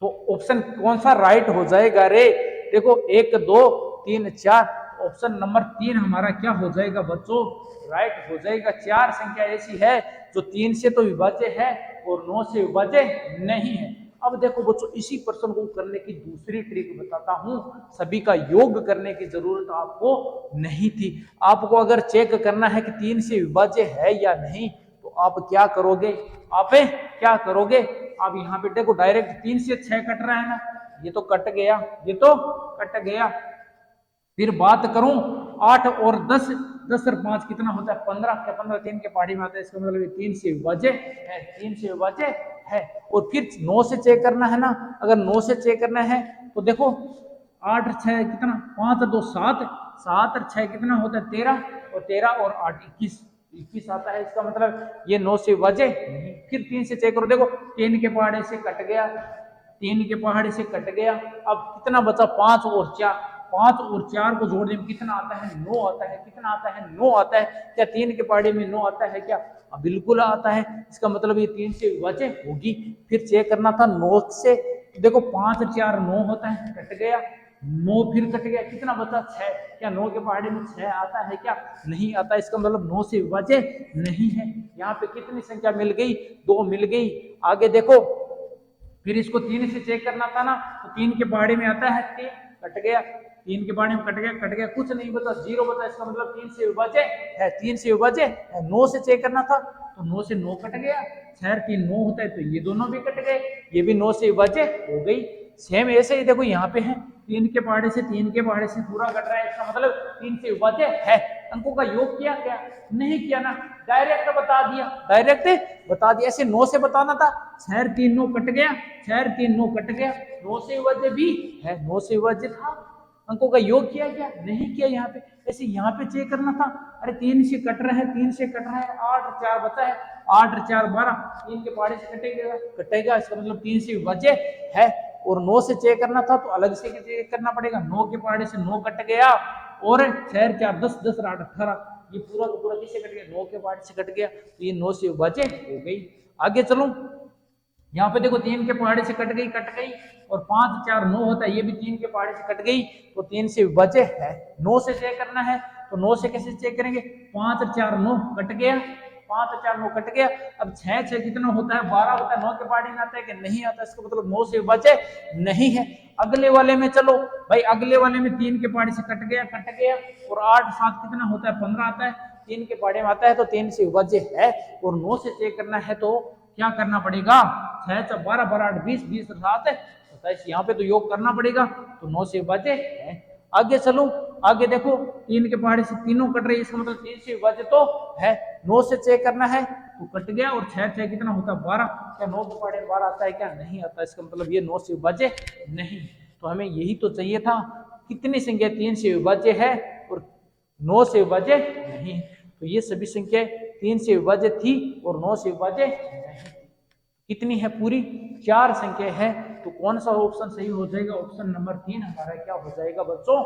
तो ऑप्शन कौन सा राइट हो जाएगा रे? देखो 1 2 3 4, ऑप्शन नंबर 3 हमारा क्या हो जाएगा बच्चों? राइट हो जाएगा। 4 संख्या ऐसी है जो 3 से तो विभाज्य है और 9 से विभाज्य नहीं है। अब देखो बच्चों, इसी प्रश्न को करने की दूसरी ट्रिक बताता हूं। सभी का योग करने की जरूरत आपको नहीं थी। आपको अगर चेक करना है कि 3 से विभाज्य है या नहीं, तो आप क्या करोगे? आप क्या करोगे? आप यहाँ पे देखो, डायरेक्ट 3 से 6 कट रहा है ना, ये तो कट गया, ये तो कट गया। फिर बात करूं 8 और 10, 10 और 5 कितना होता है? 15। क्या 15 3 के पहाड़ी में आता है? इसका मतलब 3 से विभाज्य है, 3 से विभाज्य है। और फिर 9 से चेक करना है ना, अगर 9 से चेक करना है तो देखो 8 6 कितना, 5 2 7, 7 और 6 कितना होता है? 13, और 13 और 8 21 आता है। इसका मतलब ये 9 से विभाज्य नहीं। फिर 3 से चेक करो, देखो 3 के पहाड़े से कट गया, 3 के पहाड़े से कट गया। अब कितना बचा? 5 और 4, 5 और 4 को जोड़ने में कितना आता है? 9 आता है। कितना आता है? 9 आता है। क्या 3 के पहाड़े में 9 आता है क्या? बिल्कुल आता है। इसका मतलब ये 3 से विभाज्य होगी। फिर चेक करना था 9 से, देखो 5 और 4 9 होता है, कट गया। 9 फिर कट गया, कितना बचा? 6। क्या 9 के पहाड़े में 6 आता है क्या? नहीं आता। इसका मतलब 9 से विभाज्य नहीं है। यहाँ पे कितनी संख्या मिल गई? 2 मिल गई। आगे देखो, फिर इसको 3 से चेक करना था ना, तो 3 के पहाड़े में आता है 3, कट गया। 3 के पहाड़े में कट गया, कट गया, कुछ नहीं बता, 0 बता। इसका मतलब 3 से विभाज्य है, 3 से विभाज्य है। 9 से चेक करना था तो 9 से 9 कट गया, 6 3 9 होता है, तो ये दोनों भी कट गए, ये भी 9 से विभाज्य हो गई। सेम ऐसे ही देखो यहाँ पे है, 3 के पहाड़े से 3 के पहाड़े से पूरा कट रहा है। इसका मतलब 3 से विभाज्य है। अंकों का योग किया क्या? नहीं किया ना, डायरेक्ट बता दिया, डायरेक्ट बता दिया। ऐसे 9 से बताना था, 6 3 9 कट गया, 6 3 9 कट गया, 9 से विभाज्य भी है, 9 से विभाज्य था। अंकों का योग किया क्या? नहीं किया। यहाँ पे ऐसे यहाँ पे चेक करना था। अरे 3 से कट रहा है, 3 से कट रहा है, 8 और 4 बचा है, 8 और 4 12, 3 के पहाड़े से कटेगा, कटेगा। इसका मतलब 3 से विभाज्य है। और 9 से चेक करना था तो अलग से चेक करना पड़ेगा। 9 के पहाड़े से 9 कट गया, और 6 4 10, 10 और 8 18, ये पूरा का पूरा किससे कट गया? 9 के पहाड़े से कट गया, तो ये 9 से विभाज्य हो गई। आगे चलो, यहाँ पे देखो 3 के पहाड़े से कट गई, और 5 4 9 होता है, ये भी 3 के पहाड़े से कट गई, तो 3 से विभाज्य है। 9 से चेक करना है तो 9 से कैसे चेक करेंगे? 5 4 9 कट गया, 5 4 9 कट गया। अब 6 6 कितना होता है? 12 होता है। 9 के पहाड़े में आता है कि नहीं आता? इसका मतलब 9 से विभाज्य नहीं है। अगले वाले में चलो भाई, अगले वाले में 3 के पहाड़े से कट गया, और 8 7 कितना होता है? 15 आता है, 3 के पहाड़े में आता है, तो 3 से विभाज्य है। और 9 से चेक करना है तो क्या करना पड़ेगा? 6 4 12 12 8 20, 20 और 7 27, यहाँ पे तो योग करना पड़ेगा, तो 9 से विभाज्य है। आगे चलो, आगे देखो 3 के पहाड़े से तीनों कट रही है, इसका मतलब 3 से विभाज्य तो है। 9 से चेक करना है तो कट गया, और 6 6 कितना होता है? 12। क्या 9 के पहाड़े में 12 आता है क्या? नहीं आता। इसका मतलब ये 9 से विभाज्य नहीं। तो हमें यही तो चाहिए था। कितनी संख्या 3 से विभाज्य है और 9 से विभाज्य नहीं? तो ये सभी संख्या 3 से विभाज्य थी और 9 से विभाज्य नहीं। कितनी है? पूरी 4 संख्या है। तो कौन सा ऑप्शन सही हो जाएगा? ऑप्शन नंबर 3 हमारा क्या हो जाएगा बच्चों?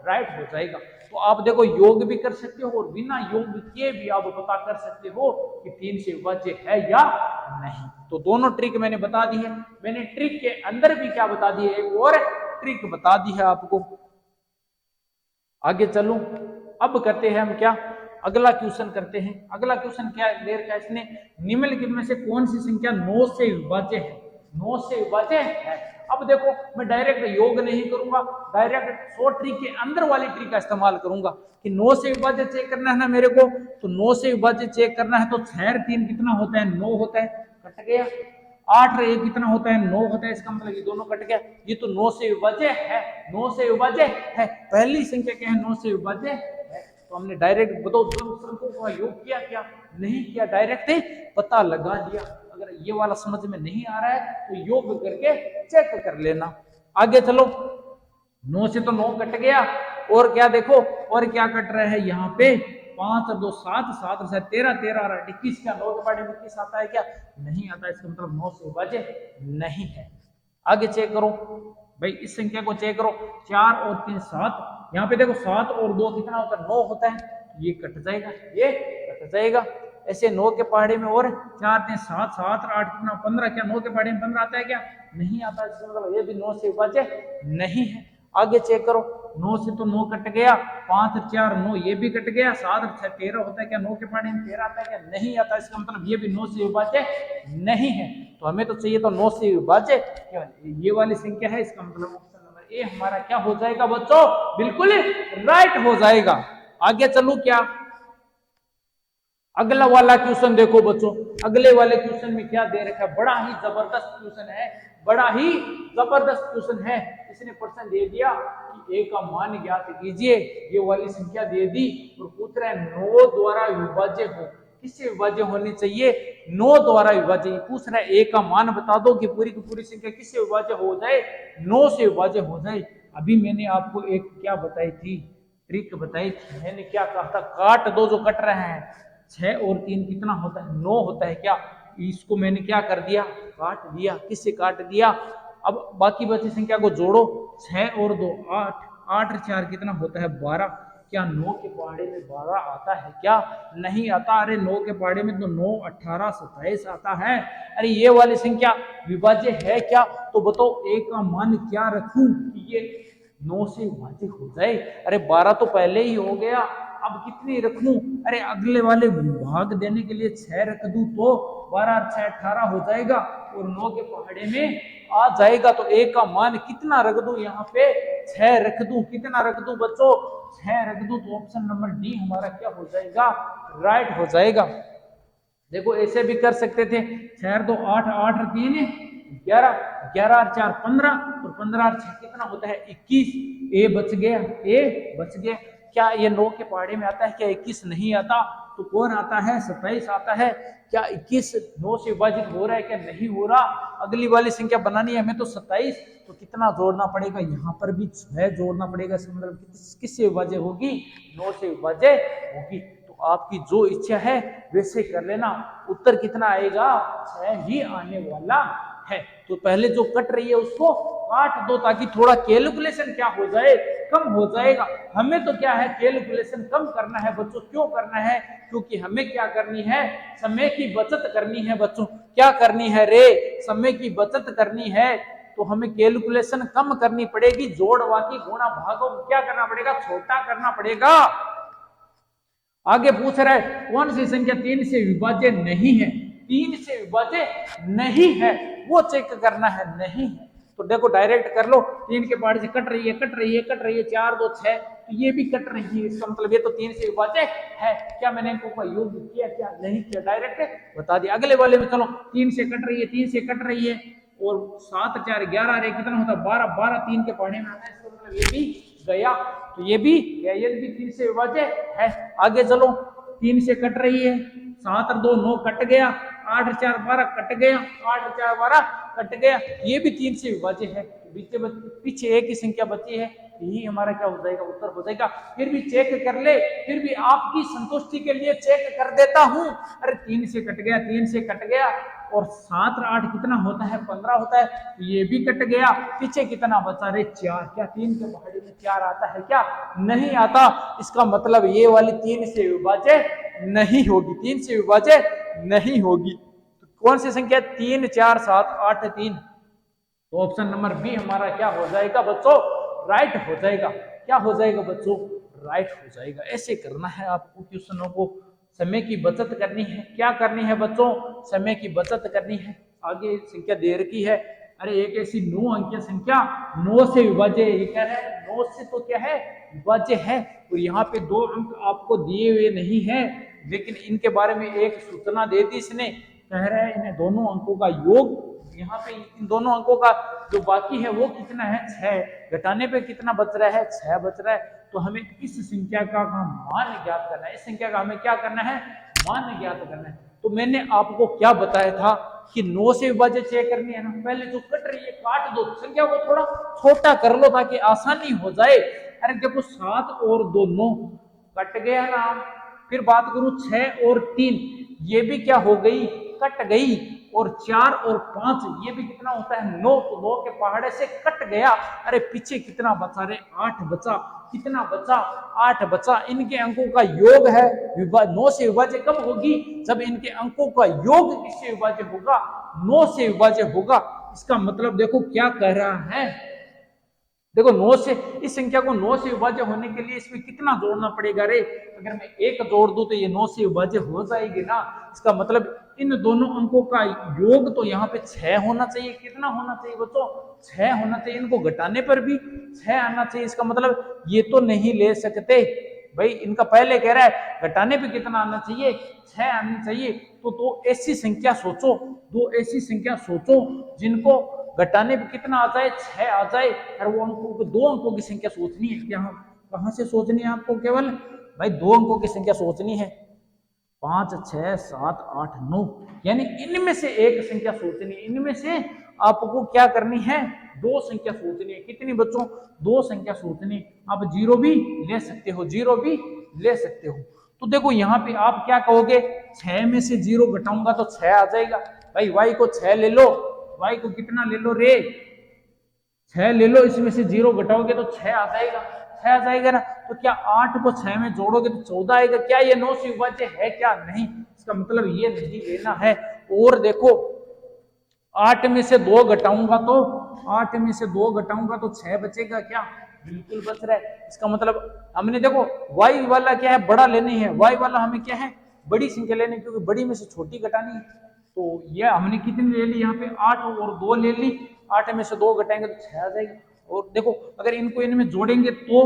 राइट हो जाएगा। तो आप देखो, योग भी कर सकते हो और बिना योग किए भी आप पता कर सकते हो कि 3 से विभाज्य है या नहीं। तो दोनों ट्रिक मैंने बता दी है। मैंने ट्रिक के अंदर भी क्या बता दी है? एक और ट्रिक बता दी है आपको। आगे चलूं, अब करते हैं हम क्या? अगला क्वेश्चन करते हैं। अगला क्वेश्चन क्या दे रखा है इसने, निम्नलिखित में से कौन सी संख्या 9 से विभाज्य है? 9 से विभाज्य है। अब देखो मैं डायरेक्ट योग नहीं करूंगा, डायरेक्ट शॉर्ट ट्रिक के अंदर वाली ट्रिक का इस्तेमाल करूंगा कि 9 से विभाज्य चेक करना है ना मेरे को, तो 9 से विभाज्य चेक करना है तो 6 3 कितना होता है? 9 होता है, कट गया। 8 और 1 कितना होता है? 9 होता है, इसका मतलब ये दोनों कट गया। ये तो 9 से विभाज्य है, 9 से विभाज्य है। पहली संख्या क्या है? 9 से विभाज्य है। तो हमने डायरेक्ट बताओ संख्याओं का योग किया क्या? नहीं किया, डायरेक्ट पता लगा दिया। अगर ये वाला समझ में नहीं आ रहा है तो योग करके चेक कर लेना। आगे चलो, 9 से तो 9 कट गया, और क्या देखो, और क्या कट रहा है यहाँ पे? 5 और 2 7, 7 और 7 13, 13 और 8 21। क्या 9 के बारे में 21 आता है क्या? नहीं आता, इसका मतलब 9 से विभाज्य नहीं है। आगे चेक करो भाई, इस संख्या को चेक करो, 4 और 3 7। यहाँ पे देखो 7 और 2 कितना होता है? 9 होता है, ये कट जाएगा, ये कट जाएगा। ऐसे 9 के पहाड़े में और 4 3 7, 7 और 8 कितना? 15। क्या 9 के पहाड़े में 15 आता है क्या? नहीं आता, इसका मतलब ये भी 9 से विभाज्य नहीं है। आगे चेक करो, 9 से तो 9 कट गया, 5 और 4 9, ये भी कट गया। 7 और 6 13 होता है, क्या 9 के पहाड़े में 13 आता है क्या? नहीं आता, इसका मतलब ये भी 9 से विभाज्य नहीं है। तो हमें तो चाहिए तो 9 से विभाज्य ये वाली संख्या है, इसका मतलब ऑप्शन नंबर ए हमारा क्या हो जाएगा बच्चों? बिल्कुल राइट हो जाएगा। आगे चलू क्या? अगला वाला क्वेश्चन देखो बच्चों, अगले वाले क्वेश्चन में क्या दे रखा है? बड़ा ही जबरदस्त क्वेश्चन है, बड़ा ही जबरदस्त क्वेश्चन है। इसने प्रश्न दे दिया कि ए का मान ज्ञात कीजिए, ये वाली संख्या दे दी और पूछ रहा है 9 द्वारा विभाज्य हो। किससे विभाज्य होनी चाहिए? 9 द्वारा विभाज्य। पूछ रहा है ए का मान बता दो कि पूरी की पूरी संख्या किससे विभाज्य हो जाए? 9 से विभाज्य हो जाए। अभी मैंने आपको एक क्या बताई थी, ट्रिक बताई थी। मैंने क्या कहा था? काट दो जो कट रहे हैं। 6 और 3 कितना होता है? 9 होता है क्या? इसको मैंने क्या कर दिया? काट दिया। किससे काट दिया? अब बाकी बची संख्या को जोड़ो, 6 और 2 8, 8 और 4 कितना होता है? 12। क्या 9 के पहाड़े में 12 आता है क्या? नहीं आता। अरे 9 के पहाड़े में तो 9 18 27 आता है। अरे ये वाली संख्या विभाज्य है क्या? तो बताओ ए का मान क्या रखूं कि ये 9 से विभाज्य हो जाए? अरे 12 तो पहले ही हो गया, अब कितनी रखूं? अरे अगले वाले भाग देने के लिए 6 रख दूं तो 12 और 6 18 हो जाएगा और 9 के पहाड़े में आ जाएगा। तो ए का मान कितना रख दूं? यहाँ पे 6 रख दूं। कितना रख दूं बच्चों? 6 रख दूं। तो ऑप्शन नंबर डी हमारा क्या हो जाएगा? राइट हो जाएगा। देखो ऐसे भी कर सकते थे, 6 2 8, 8 और 3 11, 11 और 4 15 और 15 और 6 कितना होता है? 21। ए बच गया, ए बच गया। क्या ये 9 के पहाड़े में आता है क्या? 21 नहीं आता। तो कौन आता है? 27 आता है। क्या 21 9 से विभाजित हो रहा है क्या? नहीं हो रहा। अगली वाली संख्या बनानी है हमें तो 27। तो कितना जोड़ना पड़ेगा? यहाँ पर भी 6 जोड़ना पड़ेगा। इसका मतलब किससे विभाज्य होगी? 9 से विभाज्य होगी। तो आपकी जो इच्छा है वैसे कर लेना। उत्तर कितना आएगा? 6 ही आने वाला है। तो पहले जो कट रही है उसको काट दो ताकि थोड़ा कैलकुलेशन क्या हो जाए? कम हो जाएगा। हमें तो क्या है? कैलकुलेशन कम करना है बच्चों। क्यों करना है? क्योंकि हमें क्या करनी है? समय की बचत करनी है बच्चों। क्या करनी है रे? समय की बचत करनी है। तो हमें कैलकुलेशन कम करनी पड़ेगी। जोड़ बाकी गुणा भागों क्या करना पड़ेगा? छोटा करना पड़ेगा। आगे पूछ रहा है कौन सी संख्या 3 से विभाज्य नहीं है? 3 से विभाज्य नहीं है वो चेक करना है। नहीं है तो देखो डायरेक्ट कर लो। 3 के पहाड़े से कट रही है, कट रही है, कट रही है। 4 2 6, तो ये भी कट रही है। इसका मतलब ये तो 3 से विभाज्य है। क्या मैंने इनको योग किया? क्या नहीं किया? डायरेक्ट बता दिया। अगले वाले में चलो, 3 से कट रही है, 3 से कट रही है और 7 4 11 रे कितना होता है? 12, 12 3 के पहाड़े में आता है। इसका मतलब ये भी गया। तो ये भी गया, ये भी 3 से विभाज्य है। आगे चलो, 3 से कट रही है, 7 और 2 9 कट गया, 8 और 4 12 कट गया, 8 और 4 12 कट गया। ये भी 3 से विभाज्य है। पीछे एक ही संख्या बची है, यही हमारा क्या हो जाएगा? उत्तर हो जाएगा। फिर भी चेक कर ले, फिर भी आपकी संतुष्टि के लिए चेक कर देता हूं। अरे 3 से कट गया, 3 से कट गया और 7 और 8 कितना होता है? 15 होता है। ये भी कट गया। पीछे कितना बचा रे? 4। क्या 3 के पहाड़ी में 4 आता है क्या? नहीं आता। इसका मतलब ये वाली 3 से विभाज्य नहीं होगी। 3 से विभाज्य नहीं होगी। तो कौन सी संख्या? 3 4 7 8 3। तो ऑप्शन नंबर बी हमारा क्या हो जाएगा बच्चों? राइट हो जाएगा। क्या हो जाएगा बच्चों? राइट हो जाएगा। ऐसे करना है आपको क्वेश्चनों को। समय की बचत करनी है। क्या करनी है बच्चों? समय की बचत करनी है। आगे संख्या दे रखी है। अरे एक ऐसी 9 अंकीय संख्या 9 से विभाज्य, ये क्या है? 9 से तो क्या है? विभाज्य है। और यहाँ पे 2 अंक आपको दिए हुए नहीं है, लेकिन इनके बारे में एक सूचना दे दी इसने। कह रहा है इन्हें दोनों अंकों का योग, यहाँ पे इन दोनों अंकों का जो बाकी है वो कितना है? 6। घटाने पे कितना बच रहा है? 6 बच रहा है। तो हमें इस संख्या का मान ज्ञात करना है। इस संख्या का हमें क्या करना है? मान ज्ञात करना है। तो मैंने आपको क्या बताया था कि 9 से विभाज्य 6 करनी है ना। पहले जो कट रही है काट दो, संख्या को थोड़ा छोटा कर लो ताकि आसानी हो जाए। अरे देखो 7 और 2 9 कट गया ना। फिर बात करूं 6 और 3, ये भी क्या हो गई? कट गई। और 4 और 5 ये भी कितना होता है? 9। तो 9 के पहाड़े से कट गया। अरे पीछे कितना बचा रे? 8 बचा। कितना बचा? 8 बचा। इनके अंकों का योग है 9 से विभाज्य कब होगी? जब इनके अंकों का योग किससे विभाज्य होगा? 9 से विभाज्य होगा। इसका मतलब देखो क्या कह रहा है। देखो 9 से, इस संख्या को 9 से विभाज्य होने के लिए इसमें कितना जोड़ना पड़ेगा रे? अगर मैं 1 जोड़ दूं तो ये 9 से विभाज्य हो जाएगी ना। इसका मतलब इन दोनों अंकों का योग तो यहाँ पे 6 होना चाहिए। कितना होना चाहिए बच्चों? 6 होना चाहिए। इनको घटाने पर भी 6 आना चाहिए। इसका मतलब ये तो नहीं ले सकते भाई। इनका पहले कह रहा है घटाने पे कितना आना चाहिए? 6 आना चाहिए। तो 2 ऐसी संख्या सोचो, 2 ऐसी संख्या सोचो जिनको घटाने पे कितना आ जाए? 6 आ जाए। और वो अंकों को 2 अंकों की संख्या सोचनी है। क्या कहां से सोचनी है आपको? केवल भाई 2 अंकों की संख्या सोचनी है। 5 6 7 8 9, यानी इनमें से एक संख्या सोचनी है। इनमें से आपको क्या करनी है? 2 संख्या सोचनी है। कितनी बच्चों? 2 संख्या सोचनी है। आप 0 भी ले सकते हो, 0 भी ले सकते हो। तो देखो यहाँ पे आप क्या कहोगे? 6 में से 0 घटाऊंगा तो 6 आ जाएगा। भाई y को 6 ले लो। y को कितना ले लो रे? 6 ले लो। इसमें से 0 घटाओगे तो 6 आ जाएगा। 6 आ जाएगा ना। तो क्या 8 को 6 में जोड़ोगे तो 14 आएगा? क्या ये 9 से विभाज्य है? क्या नहीं? इसका मतलब ये नहीं लेना है। और देखो 8 में से 2 घटाऊंगा तो 8 में से 2 घटाऊंगा तो 6 बचेगा। क्या? बिल्कुल बच रहा है। इसका मतलब हमने देखो y वाला क्या है? बड़ा लेनी है। y वाला हमें क्या है? बड़ी संख्या लेनी, क्योंकि बड़ी में से छोटी घटानी है। तो ये हमने कितनी ले ली? यहाँ पे 8 और 2 ले ली। 8 में से 2 घटाएंगे तो 6 आ जाएगा। और देखो अगर इनको इनमें जोड़ेंगे तो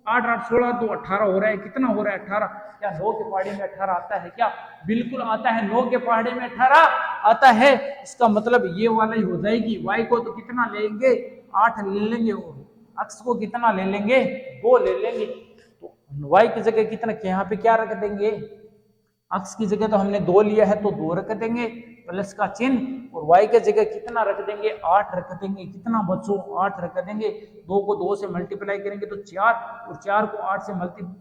8 8 16 तो 18 हो रहा है। कितना हो रहा है? 18। क्या 9 के पहाड़े में 18 आता है? क्या बिल्कुल आता है। 9 के पहाड़े में 18 आता है। इसका मतलब ये वाला ही हो जाएगी। y को तो कितना लेंगे? 8 ले लेंगे। अक्ष को कितना ले लेंगे? 2 ले लेंगे। तो y की जगह कितना, यहाँ पे क्या रख देंगे? अक्ष की जगह तो हमने 2 लिया है तो 2 रख देंगे प्लस का चिन्ह। और y के जगह कितना रख देंगे? 8 रख देंगे। कितना बच्चों? 8 रख देंगे। 2 को 2 से मल्टीप्लाई करेंगे तो 4, और 4 को 8 से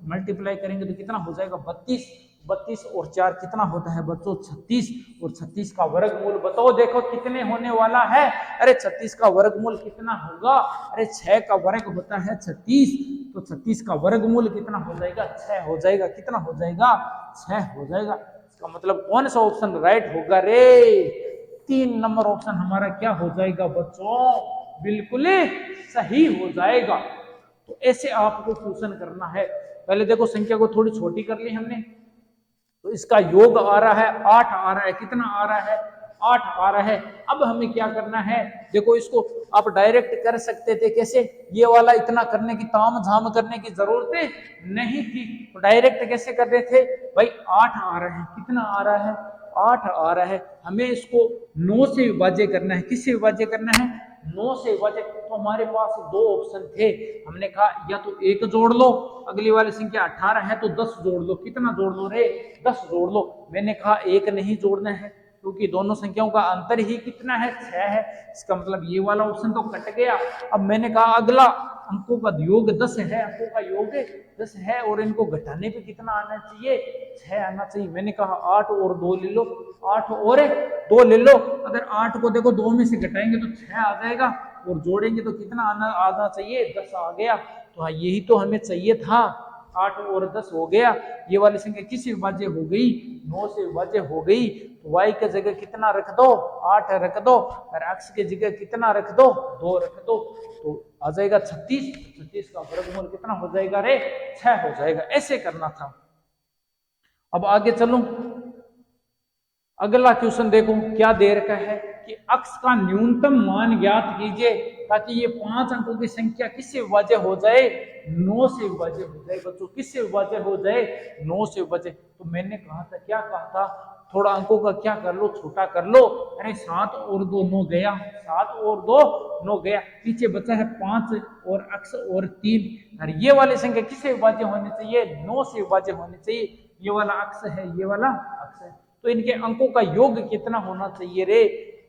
मल्टीप्लाई करेंगे तो कितना हो जाएगा? 32। 32 और 4 कितना होता है बच्चों? 36। और 36 का वर्गमूल बताओ, देखो कितने होने वाला है? अरे 36 का वर्गमूल कितना होगा? अरे 6 का वर्ग होता है 36। तो 36 का वर्गमूल कितना हो जाएगा? 6 हो जाएगा। कितना हो जाएगा? 6 हो जाएगा। इसका मतलब कौन सा ऑप्शन राइट होगा रे? 3 नंबर ऑप्शन हमारा क्या हो जाएगा बच्चों? बिल्कुल सही हो जाएगा। तो ऐसे आपको क्वेश्चन करना है। पहले देखो संख्या को थोड़ी छोटी कर ली हमने, तो इसका योग आ रहा है 8 आ रहा है। कितना आ रहा है? 8 आ रहा है। अब हमें क्या करना है? देखो इसको आप डायरेक्ट कर सकते थे। कैसे? ये वाला इतना करने की, ताम झाम करने की जरूरत नहीं थी। तो डायरेक्ट कैसे कर रहे थे भाई? 8 आ रहा है। कितना आ रहा है? 8 आ रहा है। हमें इसको 9 से विभाज्य करना है। किससे विभाज्य करना है? 9 से विभाज्य। तो हमारे पास 2 ऑप्शन थे। हमने कहा या तो 1 जोड़ लो, अगली वाली संख्या 18 है तो 10 जोड़ लो। कितना जोड़ लो रे? 10 जोड़ लो। मैंने कहा 1 नहीं जोड़ना है, क्योंकि दोनों संख्याओं का अंतर ही कितना है? 6 है। इसका मतलब ये वाला ऑप्शन तो कट गया। अब मैंने कहा अगला अंकों का योग 10 है। अंकों का योग 10 है और इनको घटाने पे कितना आना चाहिए? 6 आना चाहिए। मैंने कहा 8 और 2 ले लो। 8 और 2 ले लो। अगर 8 को देखो 2 में से घटाएंगे तो 6 आ जाएगा, और जोड़ेंगे तो कितना आना चाहिए? 10 आ गया। तो हाँ, यही तो हमें चाहिए था। 8 और 10 हो गया। ये वाली संख्या किससे विभाज्य हो गई? 9 से विभाज्य हो गई। तो y की जगह कितना रख दो, 8 रख दो, और x की जगह कितना रख दो, 2 रख दो, तो आ जाएगा 36। 36 का वर्गमूल कितना हो जाएगा रे, 6 हो जाएगा। ऐसे करना था। अब आगे चलूं, अगला क्वेश्चन देखो क्या दे रखा है कि x का न्यूनतम मान ज्ञात कीजिए ताकि ये 5 अंकों की संख्या किससे विभाज्य हो जाए, 9 से विभाज्य हो जाए। बच्चों किससे विभाज्य हो जाए, 9 से विभाज्य। तो मैंने कहा था, क्या कहा था, थोड़ा अंकों का क्या कर लो, छोटा कर लो। अरे 7 और 2 9 गया, 7 और 2 9 गया, पीछे बचा है 5 और x और 3। और ये वाली संख्या किससे विभाज्य होनी चाहिए, 9 से विभाज्य होनी चाहिए। ये वाला x है, ये वाला x है, तो इनके अंकों का योग कितना होना चाहिए रे,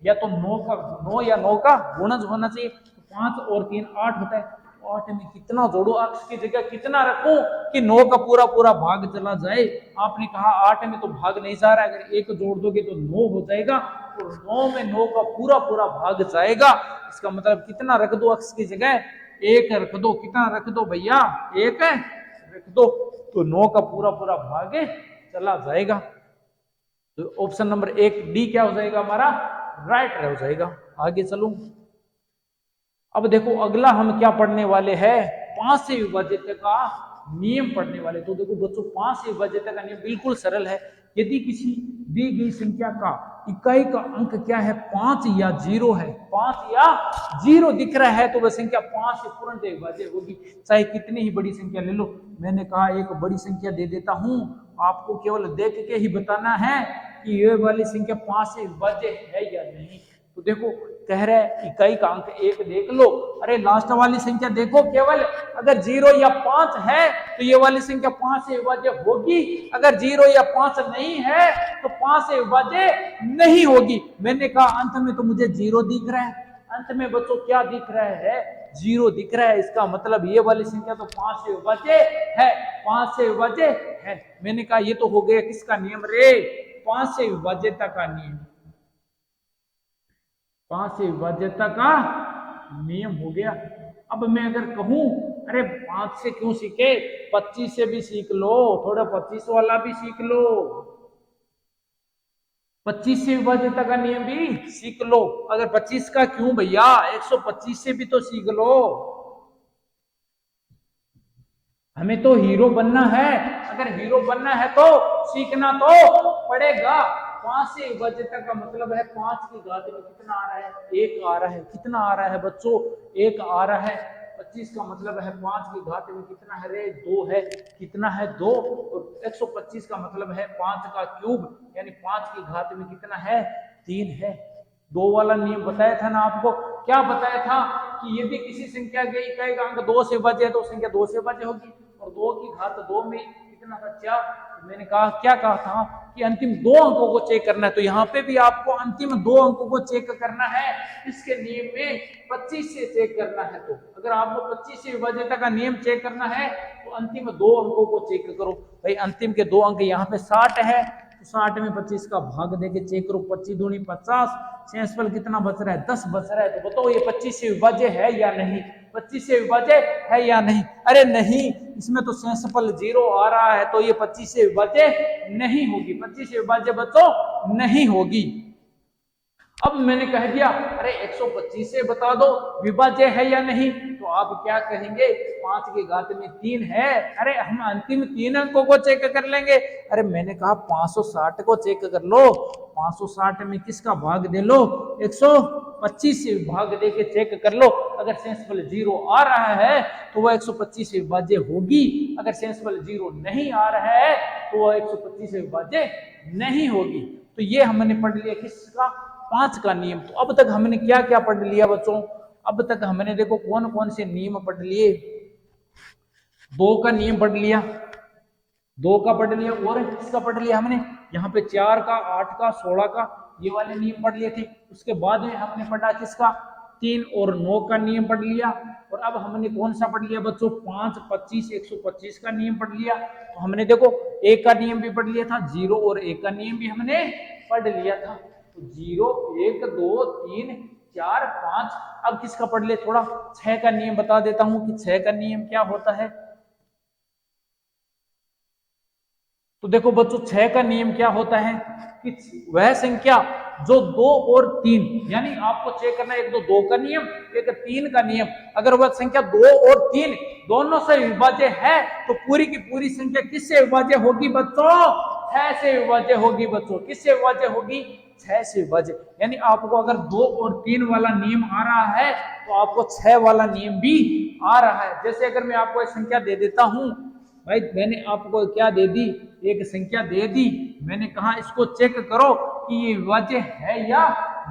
या तो 9 या 9 का गुणज होना चाहिए। तो 5 और 3 8 होता है, 8 में कितना जोड़ू, x की जगह कितना रखूं कि 9 का पूरा पूरा भाग चला जाए। आपने कहा 8 में तो भाग नहीं जा रहा है, अगर 1 जोड़ दोगे तो 9 हो जाएगा, और 9 में 9 का पूरा पूरा भाग जाएगा। इसका मतलब कितना रख दो, x की जगह 1 रख दो। कितना रख दो भैया, 1 रख दो, तो 9 का पूरा पूरा भाग चला जाएगा। तो ऑप्शन नंबर 1 डी क्या हो जाएगा हमारा, राइट हो जाएगा। आगे चलूं, अब देखो अगला हम क्या पढ़ने वाले हैं, 5 से विभाजित का नियम पढ़ने वाले। तो देखो बच्चों 5 से विभाजित का नियम बिल्कुल सरल है। यदि किसी दी गई संख्या का इकाई का अंक क्या है, 5 या 0 है, 5 या 0 दिख रहा है, तो वह संख्या 5 से पूर्णतः विभाज्य होगी, चाहे कितनी ही बड़ी संख्या ले लो। मैंने कहा एक बड़ी संख्या दे देता हूं, आपको केवल देख के ही बताना है कि ये वाली संख्या 5 से विभाज्य है या नहीं। तो देखो कह रहा है इकाई का अंक 1 देख लो, अरे लास्ट वाली संख्या देखो, केवल अगर 0 या 5 है तो ये वाली संख्या 5 से विभाज्य होगी, अगर 0 या 5 नहीं है तो 5 से विभाज्य नहीं होगी। मैंने कहा अंत में तो मुझे 0 दिख रहा है, अंत में बच्चों क्या दिख रहा है, 0 दिख रहा है। इसका मतलब ये वाली संख्या तो 5 से विभाज्य है, 5 से विभाज्य है। मैंने कहा ये तो हो गया किसका नियम रे, 5 से विभाज्यता का नियम, 5 से विभाज्यता का नियम हो गया। अब मैं अगर कहूं अरे 5 से क्यों सीखे, 25 से भी सीख लो, थोड़ा 25 वाला भी सीख लो, 25 से विभाज्यता का नियम भी सीख लो। अगर 25 का क्यों भैया, 125 से भी तो सीख लो। हमें तो हीरो बनना है, अगर हीरो बनना है तो सीखना तो पड़ेगा। 5 से विभाज्यता का मतलब है 5 की घात में कितना आ रहा है, 1 आ रहा है। कितना आ रहा है बच्चों, 1 आ रहा है। 25 का मतलब है 5 की घात में कितना है रे, 2 है। कितना है, 2। और 125 का मतलब है 5 का क्यूब, यानी 5 की घात में कितना है, 3 है। 2 वाला नियम बताया था ना आपको, क्या बताया था कि यदि किसी संख्या के इकाई का अंक 2 से विभाज्य है तो संख्या 2 से विभाज्य होगी, और 2 की घात 2 में कितना था, 4। तो मैंने कहा क्या कहा था कि अंतिम 2 अंकों को चेक करना है, तो यहाँ पे भी आपको अंतिम 2 अंकों को चेक करना है। इसके नियम में 25 से चेक करना है, तो अगर आपको 25 से विभाज्यता का नियम चेक करना है तो अंतिम 2 अंकों को चेक करो। भाई अंतिम के 2 अंक यहाँ पे 60 है, तो 60 में 25 का भाग देके चेक करो, 25 दूनी 50, शेषफल कितना बच रहा है, 10 बच रहा है। तो बताओ ये 25 से विभाज्य है या नहीं, 25 से विभाज्य है या नहीं। अरे नहीं, इसमें तो शेषफल 0 आ रहा है, तो ये 25 से विभाज्य नहीं होगी, 25 से विभाज्य बच्चों नहीं होगी। अब मैंने कह दिया अरे 125 से बता दो विभाज्य है या नहीं, तो आप क्या कहेंगे, 5 की घात में 3 है, अरे हम अंतिम 3 अंकों को चेक कर लेंगे। अरे मैंने कहा 560 को चेक कर लो, 560 में किसका भाग दे लो, 125 से भाग दे के चेक कर लो। अगर शेषफल 0 आ रहा है तो वह 125 से विभाज्य होगी, अगर शेषफल 0 नहीं आ रहा है तो वह 125 से विभाज्य नहीं होगी। तो ये हमने पढ़ लिया किसका, 5 का नियम। तो अब तक हमने क्या क्या पढ़ लिया बच्चों, अब तक हमने देखो कौन कौन से नियम पढ़ लिए, 2 का नियम पढ़ लिया, 2 का पढ़ लिया, और किसका पढ़ लिया हमने, यहाँ पे 4 का, 8 का, 16 का, ये वाले नियम पढ़ लिए थे। उसके बाद में हमने पढ़ा किसका, 3 और 9 का नियम पढ़ लिया। और अब हमने कौन सा पढ़ लिया बच्चों, 5, 25, 125 का नियम पढ़ लिया। तो हमने देखो 1 का नियम भी पढ़ लिया था, 0 और 1 का नियम भी हमने पढ़ लिया था। तो 0, 1, 2, 3, 4, 5। अब किसका पढ़ ले, थोड़ा 6 का नियम बता देता हूं कि 6 का नियम क्या होता है। तो देखो बच्चों 6 का नियम क्या होता है कि वह संख्या जो 2 और 3, यानी आपको चेक करना है एक तो 2 का नियम, एक 3 का नियम, अगर वह संख्या 2 और 3 दोनों से विभाज्य है तो पूरी की पूरी संख्या किससे विभाज्य होगी बच्चों? 6 से विभाज्य होगी बच्चों। किससे विभाज्य होगी? 6 से विभाज्य। यानी आपको अगर 2 और 3 वाला नियम आ रहा है तो आपको 6 वाला नियम भी आ रहा है। जैसे अगर मैं आपको एक संख्या दे देता हूं, भाई मैंने आपको क्या दे दी? एक संख्या दे दी, मैंने कहा इसको चेक करो कि ये विभाज्य है या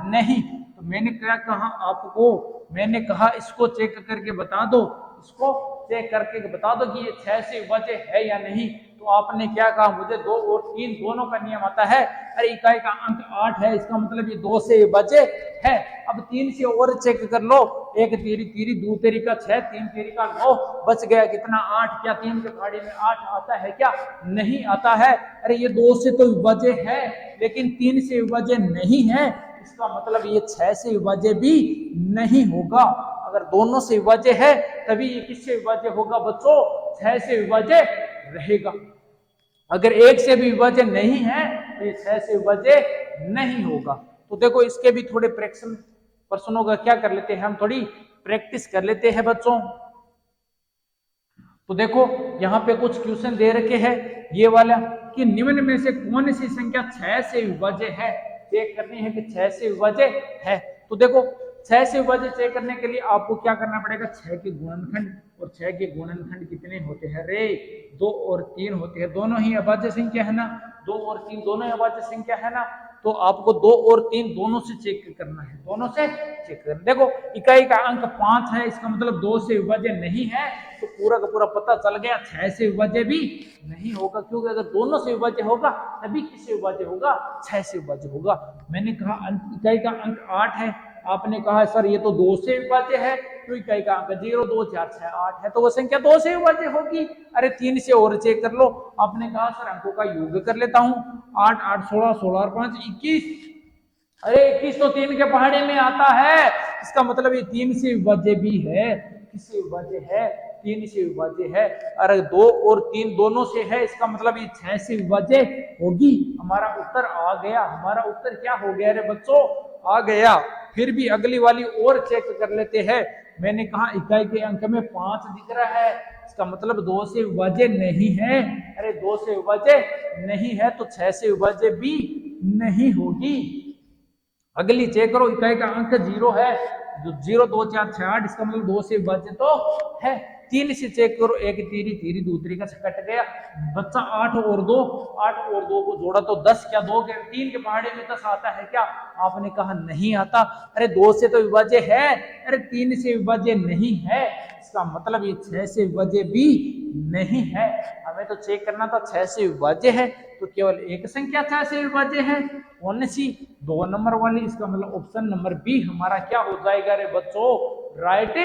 नहीं। तो मैंने क्या कहा आपको? मैंने कहा इसको चेक करके बता दो, इसको चेक करके बता दो कि ये 6 से विभाज्य है या नहीं। तो आपने क्या कहा? मुझे 2 और 3 दोनों का नियम आता है। अरे इकाई का अंक 8 है, इसका मतलब ये 2 से विभाज्य है। अब 3 से और चेक कर लो, एक तीरी तीरी, दो तेरी का 6, तीन तेरी का 9, बच गया कितना? 8। क्या 3 के पहाड़ी में 8 आता है क्या? नहीं आता है। अरे ये 2 से तो विभाज्य है लेकिन 3 से विभाज्य नहीं है, इसका मतलब ये 6 से विभाज्य भी नहीं होगा। अगर दोनों से विभाज्य है तभी ये किससे विभाज्य होगा बच्चों? 6 से विभाज्य रहेगा। अगर एक से भी विभाज्य नहीं है तो ये 6 से विभाज्य नहीं होगा। तो देखो इसके भी थोड़े प्रश्नों का क्या कर लेते हैं, हम थोड़ी प्रैक्टिस कर लेते हैं बच्चों। तो देखो यहाँ पे कुछ क्वेश्चन दे रखे हैं ये वाला कि निम्न में से कौन सी संख्या 6 से विभाज्य है। चेक करनी है कि 6 से विभाज्य है। तो देखो 6 से विभाज्य चेक करने के लिए आपको क्या करना पड़ेगा? 6 के गुणनखंड, और 6 के गुणनखंड कितने होते हैं रे? 2 और 3 होते हैं। दोनों ही अभाज्य संख्या है ना, 2 और 3 दोनों ही अभाज्य संख्या है ना। तो आपको 2 और 3 दोनों से चेक करना है, दोनों से चेक करना। देखो इकाई का अंक 5 है, इसका मतलब 2 से विभाज्य नहीं है, तो पूरा का पूरा पता चल गया 6 से विभाज्य भी नहीं होगा, क्योंकि अगर दोनों से विभाज्य होगा तभी किससे विभाज्य होगा? 6 से विभाज्य होगा। मैंने कहा इकाई का अंक 8 है, आपने कहा सर ये तो 2 से विभाज्य है, तो इकाई का अंक 0 2 4 6 8 है, तो वह संख्या 2 से विभाज्य होगी। अरे 3 से और चेक कर लो, आपने कहा सर अंकों का योग कर लेता हूं, 8 8 16 16 और 5 21। अरे 21 तो 3 के पहाड़े में आता है, इसका मतलब ये 3 से विभाज्य भी है। किससे विभाज्य है? 3 से विभाज्य है। अरे 2 और 3 दोनों से है, इसका मतलब ये 6 से विभाज्य होगी। हमारा उत्तर आ गया। हमारा उत्तर क्या हो गया रे बच्चों? आ गया। फिर भी अगली वाली और चेक कर लेते हैं। मैंने कहा इकाई के अंक में 5 दिख रहा है, इसका मतलब 2 से विभाज्य नहीं है। अरे 2 से विभाज्य नहीं है तो 6 से विभाज्य भी नहीं होगी। अगली चेक करो, इकाई का अंक 0 है, 0 2 4 6 8, इसका मतलब 2 से विभाज्य तो है। 3 से चेक करो, एक तीरी तीरी दूसरी का कट गया, बच्चा 8 और 2, 8 और 2 को जोड़ा तो 10। क्या 2 के 3 के पहाड़े में 10 आता है क्या? आपने कहा नहीं आता। अरे 2 से तो विभाज्य है, अरे 3 से विभाज्य नहीं है, इसका मतलब ये 6 से विभाज्य भी नहीं है। हमें तो चेक करना था 6 से विभाज्य है, तो केवल एक संख्या 6 से विभाज्य है, कौन सी? 2 नंबर वाली। इसका मतलब ऑप्शन नंबर बी हमारा क्या हो जाएगा रे बच्चों? राइट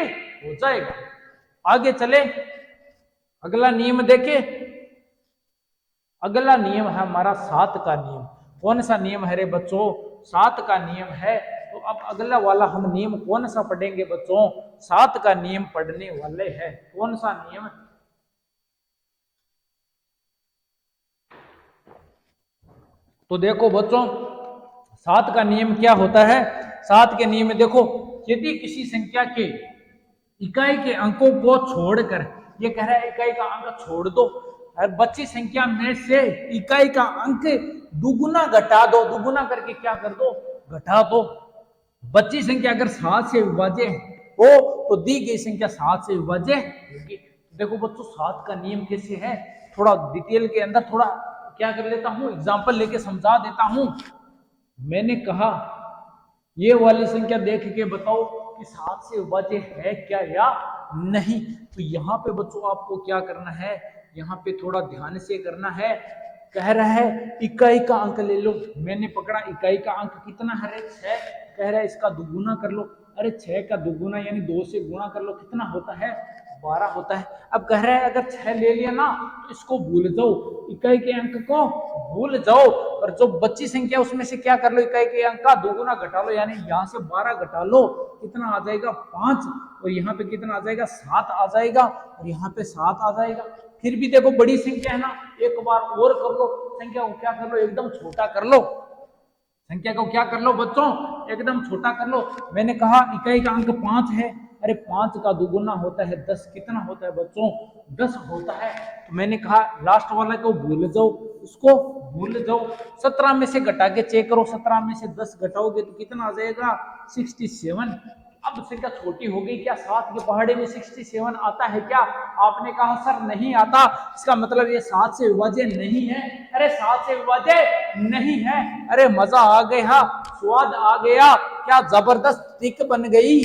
हो जाएगा। आगे चले, अगला नियम देखे। अगला नियम है हमारा 7 का नियम। कौन सा नियम है रे बच्चों? 7 का नियम है। तो अब अगला वाला हम नियम कौन सा पढ़ेंगे बच्चों? 7 का नियम पढ़ने वाले हैं। कौन सा नियम? तो देखो बच्चों 7 का नियम क्या होता है? 7 के नियम में देखो, यदि किसी संख्या के इकाई के अंकों को छोड़कर, ये कह रहा है इकाई का अंक छोड़ दो, बची संख्या में से इकाई का अंक दुगुना घटा दो। दुगुना करके क्या कर दो? घटा दो। बची संख्या अगर 7 से विभाज्य हो तो दी गई संख्या 7 से विभाज्य होगी। देखो बच्चों 7 का नियम कैसे है, थोड़ा डिटेल के अंदर थोड़ा क्या कर लेता हूं, एग्जाम्पल लेके समझा देता हूं। मैंने कहा ये वाली संख्या देख के बताओ कि 7 से विभाज्य है क्या या नहीं। तो यहाँ पे बच्चों आपको क्या करना है, यहाँ पे थोड़ा ध्यान से करना है। कह रहा है इकाई का अंक ले लो, मैंने पकड़ा इकाई का अंक कितना है? 6। कह रहा है इसका दुगुना कर लो। अरे 6 का दुगुना यानी 2 से गुणा कर लो, कितना होता है? 12 होता है। अब कह रहा है अगर 6 ले लिया ना तो इसको भूल जाओ, इकाई के अंक को भूल जाओ, और जो बच्ची संख्या उसमें से क्या कर लो? इकाई के अंक का दुगुना घटा लो, यानी यहाँ से 12 घटा लो, कितना आ जाएगा? 5। और यहाँ पे कितना आ जाएगा? 7 आ जाएगा, और यहाँ पे 7 आ जाएगा। फिर भी देखो बड़ी संख्या है ना, एक बार और कर लो, संख्या को क्या कर लो, एकदम छोटा कर लो, संख्या को क्या कर लो बच्चों, एकदम छोटा कर लो। मैंने कहा इकाई का अंक 5 है, अरे 5 का दुगुना होता है 10, कितना होता है बच्चों, 10 होता है। तो मैंने कहा लास्ट वाला को भूल जाओ, उसको भूल जाओ, 17 में से घटा के चेक करो, 17 में से 10 घटाओगे तो कितना आ जाएगा, 67। अब संख्या छोटी हो गई क्या, 7 के पहाड़े में 67 आता है क्या, आपने कहा सर नहीं आता, इसका मतलब ये 7 से विभाज्य नहीं है। अरे 7 से विभाज्य नहीं है, अरे मजा आ गया, स्वाद आ गया, क्या जबरदस्त ट्रिक बन गई।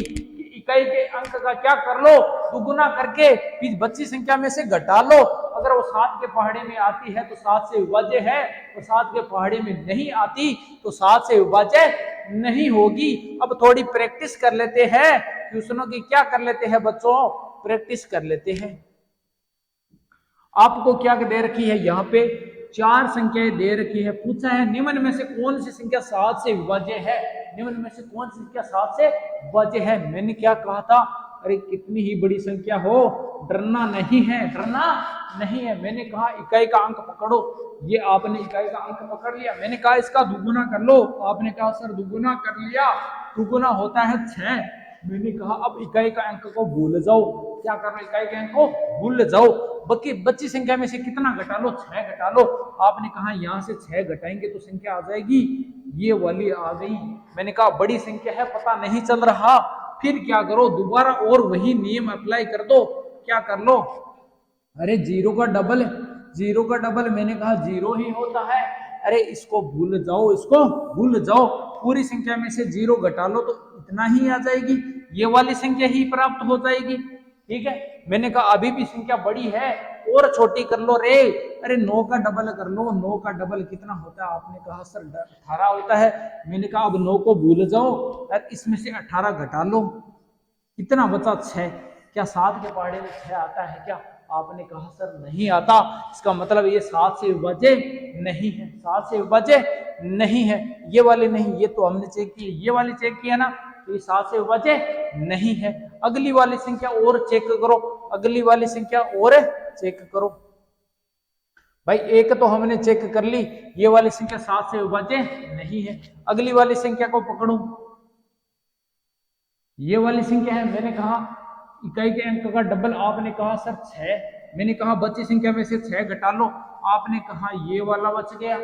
इकाई के अंक का क्या कर लो, दुगुना करके फिर बच्ची संख्या में से घटा लो, अगर वो 7 के पहाड़े में आती है तो 7 से विभाज्य है, तो 7 के पहाड़े में नहीं आती तो 7 से विभाज्य नहीं होगी। अब थोड़ी प्रैक्टिस कर लेते हैं, ट्यूशनों की क्या कर लेते हैं बच्चों, प्रैक्टिस कर लेते हैं। आपको क्या दे रखी है, यहाँ पे 4 संख्याएं दे रखी है, पूछा है निम्न में से कौन सी संख्या 7 से विभाज्य है, निम्न में से कौन सी संख्या 7 से विभाज्य है। मैंने क्या कहा था, अरे कितनी ही बड़ी संख्या हो डरना नहीं है, डरना नहीं है। मैंने कहा इकाई का अंक पकड़ो, ये आपने इकाई का अंक पकड़ लिया, मैंने कहा इसका दुगुना कर लो, आपने कहा सर दुगुना कर लिया, दुगुना होता है 6। मैंने कहा अब इकाई का अंक को भूल जाओ, क्या करना, इकाई के अंक को भूल जाओ, बाकी बच्ची संख्या में से कितना घटा लो, 6 घटा लो। आपने कहा यहाँ से 6 घटाएंगे तो संख्या आ जाएगी, ये वाली आ गई। मैंने कहा बड़ी संख्या है, पता नहीं चल रहा, फिर क्या करो, दोबारा और वही नियम अप्लाई कर दो, क्या कर लो, अरे 0 का डबल, 0 का डबल मैंने कहा 0 ही होता है, अरे इसको भूल जाओ, इसको भूल जाओ, पूरी संख्या में से 0 घटा लो तो इतना ही आ जाएगी, ये वाली संख्या ही प्राप्त हो जाएगी। ठीक है, मैंने कहा अभी भी संख्या बड़ी है, और छोटी कर लो रे, अरे 9 का डबल कर लो, 9 का डबल कितना होता है, आपने कहा सर 18 होता है। मैंने कहा अब 9 को भूल जाओ और इसमें से 18 घटा लो, कितना बचा, 6। क्या 7 के पहाड़े में 6 आता है क्या, आपने कहा सर नहीं आता, इसका मतलब ये 7 से विभाज्य नहीं है, 7 से विभाज्य नहीं है, ये वाली नहीं, ये तो हमने चेक की, ये वाली चेक किया ना, तो ये 7 से विभाज्य नहीं है। अगली वाली संख्या और चेक करो, अगली वाली संख्या और चेक करो भाई, एक तो हमने चेक कर ली, ये वाली संख्या 7 से विभाज्य नहीं है। अगली वाली संख्या को पकड़ो, ये वाली संख्या है, मैंने कहा इकाई के अंक का डबल, आपने कहा सर 6, मैंने कहा बची संख्या में से 6 घटा लो, आपने कहा ये वाला बच गया।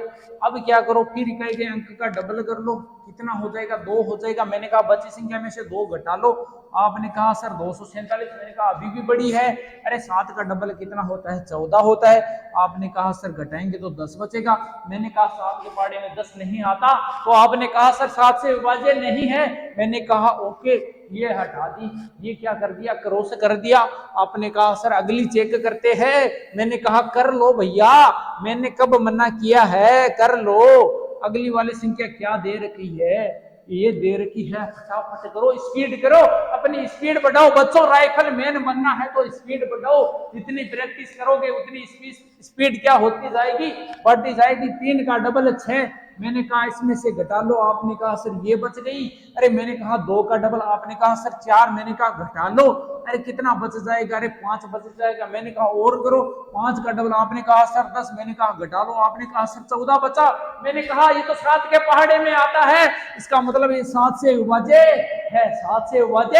अब क्या करो, फिर इकाई के अंक का डबल कर लो, कितना हो जाएगा, 2 हो जाएगा। मैंने कहा बची संख्या में से 2 घटा लो, आपने कहा सर 247, मैंने कहा अभी भी बड़ी है, अरे 7 का डबल कितना होता है, 14 होता है। आपने कहा सर घटाएंगे तो 10 बचेगा, मैंने कहा 7 के पहाड़े में 10 नहीं आता, तो आपने कहा सर 7 से विभाज्य नहीं है। मैंने कहा ओके, ये हटा दी, ये क्या कर दिया, क्रॉस कर दिया। आपने कहा सर अगली चेक करते हैं, मैंने कहा कर लो भैया, मैंने कब मना किया है, कर लो। अगली वाली संख्या क्या दे रखी है, ये दे रखी है, फटाफट करो, स्पीड करो, अपनी स्पीड बढ़ाओ बच्चों, राइफल मैन बनना है तो स्पीड बढ़ाओ, जितनी प्रैक्टिस करोगे उतनी स्पीड क्या होती जाएगी, बढ़ती जाएगी। 3 का डबल 6, मैंने कहा इसमें से घटा लो, आपने कहा सर ये बच गई। अरे मैंने कहा 2 का डबल, आपने कहा सर 4, मैंने कहा घटा लो, अरे कितना बच जाएगा, अरे 5 बच जाएगा। मैंने कहा और करो, 5 का डबल, आपने कहा सर 10, मैंने कहा घटा लो, आपने कहा सर 14 बचा। मैंने कहा ये तो 7 के पहाड़े में आता है, इसका मतलब ये 7 से विभाज्य है, 7 से विभाज्य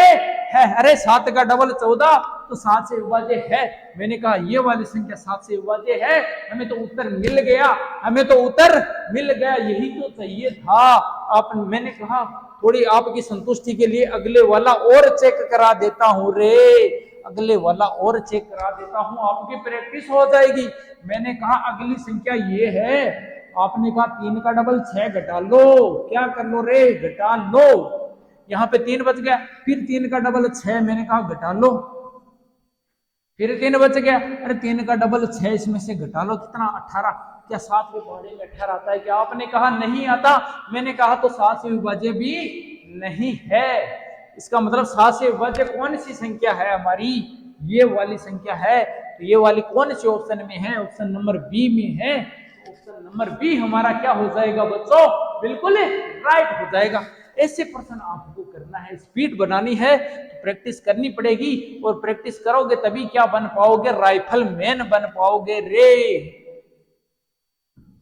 है। अरे 7 का डबल 14, तो 7 से विभाज्य है। मैंने कहा ये वाली संख्या 7 से विभाज्य है, हमें तो उत्तर मिल गया, हमें तो उत्तर मिल गया, यही तो चाहिए था। आप, मैंने कहा थोड़ी आपकी संतुष्टि के लिए अगले वाला और चेक करा देता हूं रे, अगले वाला और चेक करा देता हूं, आपकी प्रैक्टिस हो जाएगी। मैंने कहा अगली संख्या ये है, आपने कहा 3 का डबल 6 घटा लो, क्या कर लो रे, घटा लो, यहाँ पे 3 बच गया। फिर 3 का डबल 6, मैंने कहा घटा लो, फिर 3 बच गया। अरे 3 का डबल 6, इसमें से घटा लो, कितना, 18। क्या 7 के पहाड़े में 18 आता है क्या, आपने कहा नहीं आता। मैंने कहा तो 7 से विभाज्य भी नहीं है, इसका मतलब 7 से विभाज्य कौन सी संख्या है हमारी, ये वाली संख्या है। तो ये वाली कौन सी ऑप्शन में है, ऑप्शन नंबर बी में है। ऑप्शन नंबर बी हमारा क्या हो जाएगा बच्चों, बिल्कुल राइट हो जाएगा। ऐसे प्रश्न आपको करना है, स्पीड बनानी है तो प्रैक्टिस करनी पड़ेगी, और प्रैक्टिस करोगे तभी क्या बन पाओगे, राइफलमैन बन पाओगे रे।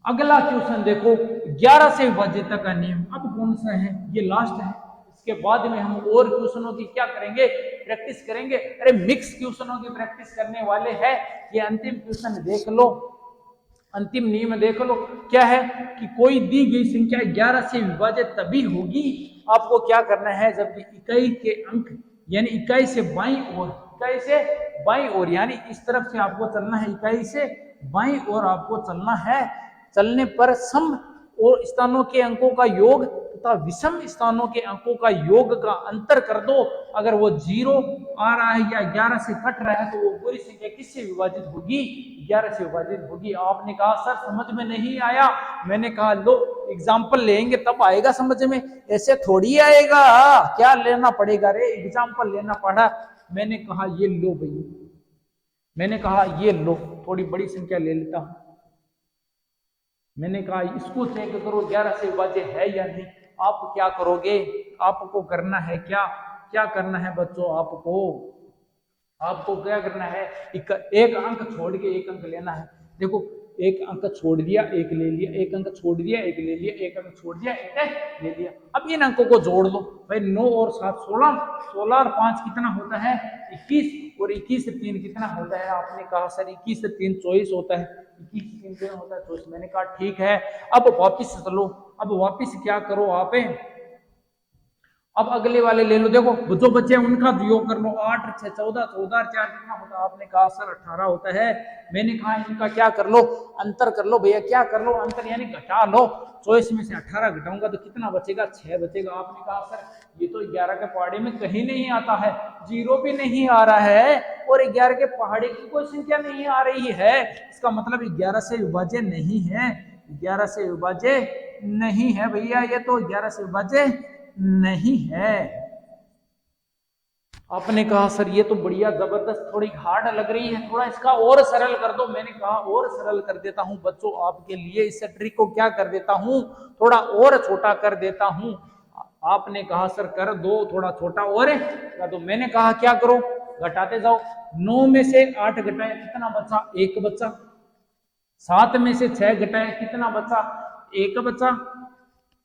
अगला क्वेश्चन देखो, 11 से विभाजित का नियम, अब कौन सा है, ये लास्ट है, इसके बाद में हम और क्वेश्चनों की क्या करेंगे, प्रैक्टिस करेंगे। अरे मिक्स क्वेश्चनों की प्रैक्टिस करने वाले हैं, ये अंतिम क्वेश्चन देख लो, अंतिम नियम देख लो, क्या है कि कोई दी गई संख्या 11 से विभाजित तभी होगी, आपको क्या करना है, जब इकाई के अंक यानी इकाई से बाईं ओर, इकाई से बाईं ओर यानी इस तरफ से आपको चलना है, इकाई से बाईं ओर आपको चलना है, चलने पर सम और स्थानों के अंकों का योग तथा विषम स्थानों के अंकों का योग का अंतर कर दो, अगर वो 0 आ रहा है या 11 से कट रहा है तो वो पूरी संख्या किससे विभाजित होगी, 11 से विभाजित होगी। आपने कहा सर समझ में नहीं आया, मैंने कहा लो एग्जाम्पल लेंगे तब आएगा समझ में, ऐसे थोड़ी आएगा, क्या लेना पड़ेगा रे, एग्जाम्पल लेना पड़ा। मैंने कहा ये लो भैया, मैंने कहा ये लो, थोड़ी बड़ी संख्या ले लेता हूं, मैंने कहा इसको चेक करो 11 से विभाज्य है या नहीं। आप क्या करोगे, आपको करना है क्या, क्या करना है बच्चों, आपको क्या करना है, एक अंक छोड़ के एक अंक लेना है। देखो एक अंक छोड़ दिया, एक ले लिया, एक अंक छोड़ दिया, एक ले लिया, एक अंक छोड़ दिया, एक ले लिया। अब इन अंकों को जोड़ लो भाई, 9 और 7 16, 16 और 5 कितना होता है 21, और 21 से 3 कितना होता है, आपने कहा सर 21 से 3 24 होता है, 21 से 3 कितना होता है 24। मैंने कहा ठीक है, अब वापिस चलो, अब वापिस क्या करो आप, अब अगले वाले ले लो, देखो जो बच्चे उनका योग कर लो, 8 6 14, 14 और 4 कितना होता है, आपने कहा सर 18 होता है। मैंने कहा इनका क्या कर लो, अंतर कर लो भैया, क्या कर लो अंतर यानी घटा लो, 24 में से 18 घटाऊंगा तो कितना बचेगा, 6 बचेगा। आपने कहा सर ये तो 11 के पहाड़े में कहीं नहीं आता है, 0 भी नहीं आ रहा है और 11 के पहाड़े की कोई संख्या नहीं आ रही है, इसका मतलब 11 से विभाज्य नहीं है, 11 से विभाज्य नहीं है भैया, ये तो 11 से विभाज्य नहीं है। आपने कहा सर ये तो बढ़िया जबरदस्त, थोड़ी हार्ड लग रही है, थोड़ा इसका और सरल कर दो। मैंने कहा और सरल कर देता हूं बच्चों आपके लिए, इस ट्रिक को क्या कर देता हूं, थोड़ा और छोटा कर देता हूं। आपने कहा सर कर दो थोड़ा छोटा और कर दो, मैंने कहा क्या करो, घटाते जाओ, 9 में से 8 घटाया कितना बचा, 1 बचा, 7 में से 6 घटाया कितना बचा, 1 बचा,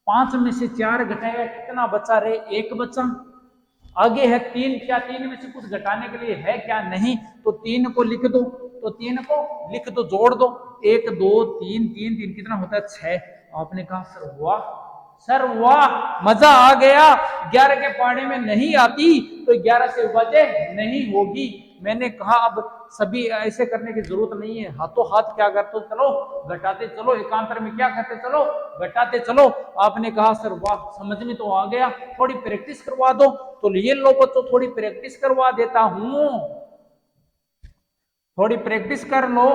5 में से 4 घटाया कितना बचा रे, 1 बचा, आगे है 3, क्या 3 में से कुछ घटाने के लिए है क्या, नहीं, तो 3 को लिख दो, तो 3 को लिख दो, जोड़ दो, 1 2 3 3 3 कितना होता है 6। आपने कहा सर वाह, सर वाह मजा आ गया, 11 के पहाड़े में नहीं आती तो 11 से विभाज्य नहीं होगी। मैंने कहा अब सभी ऐसे करने की जरूरत नहीं है, हाथों हाथ क्या करते चलो, घटाते चलो, एकांतर में क्या करते चलो, घटाते चलो। आपने कहा सर वाह समझ में तो आ गया, थोड़ी प्रैक्टिस करवा दो, तो ये लो बच्चों थोड़ी प्रैक्टिस करवा देता हूं, थोड़ी प्रैक्टिस कर लो,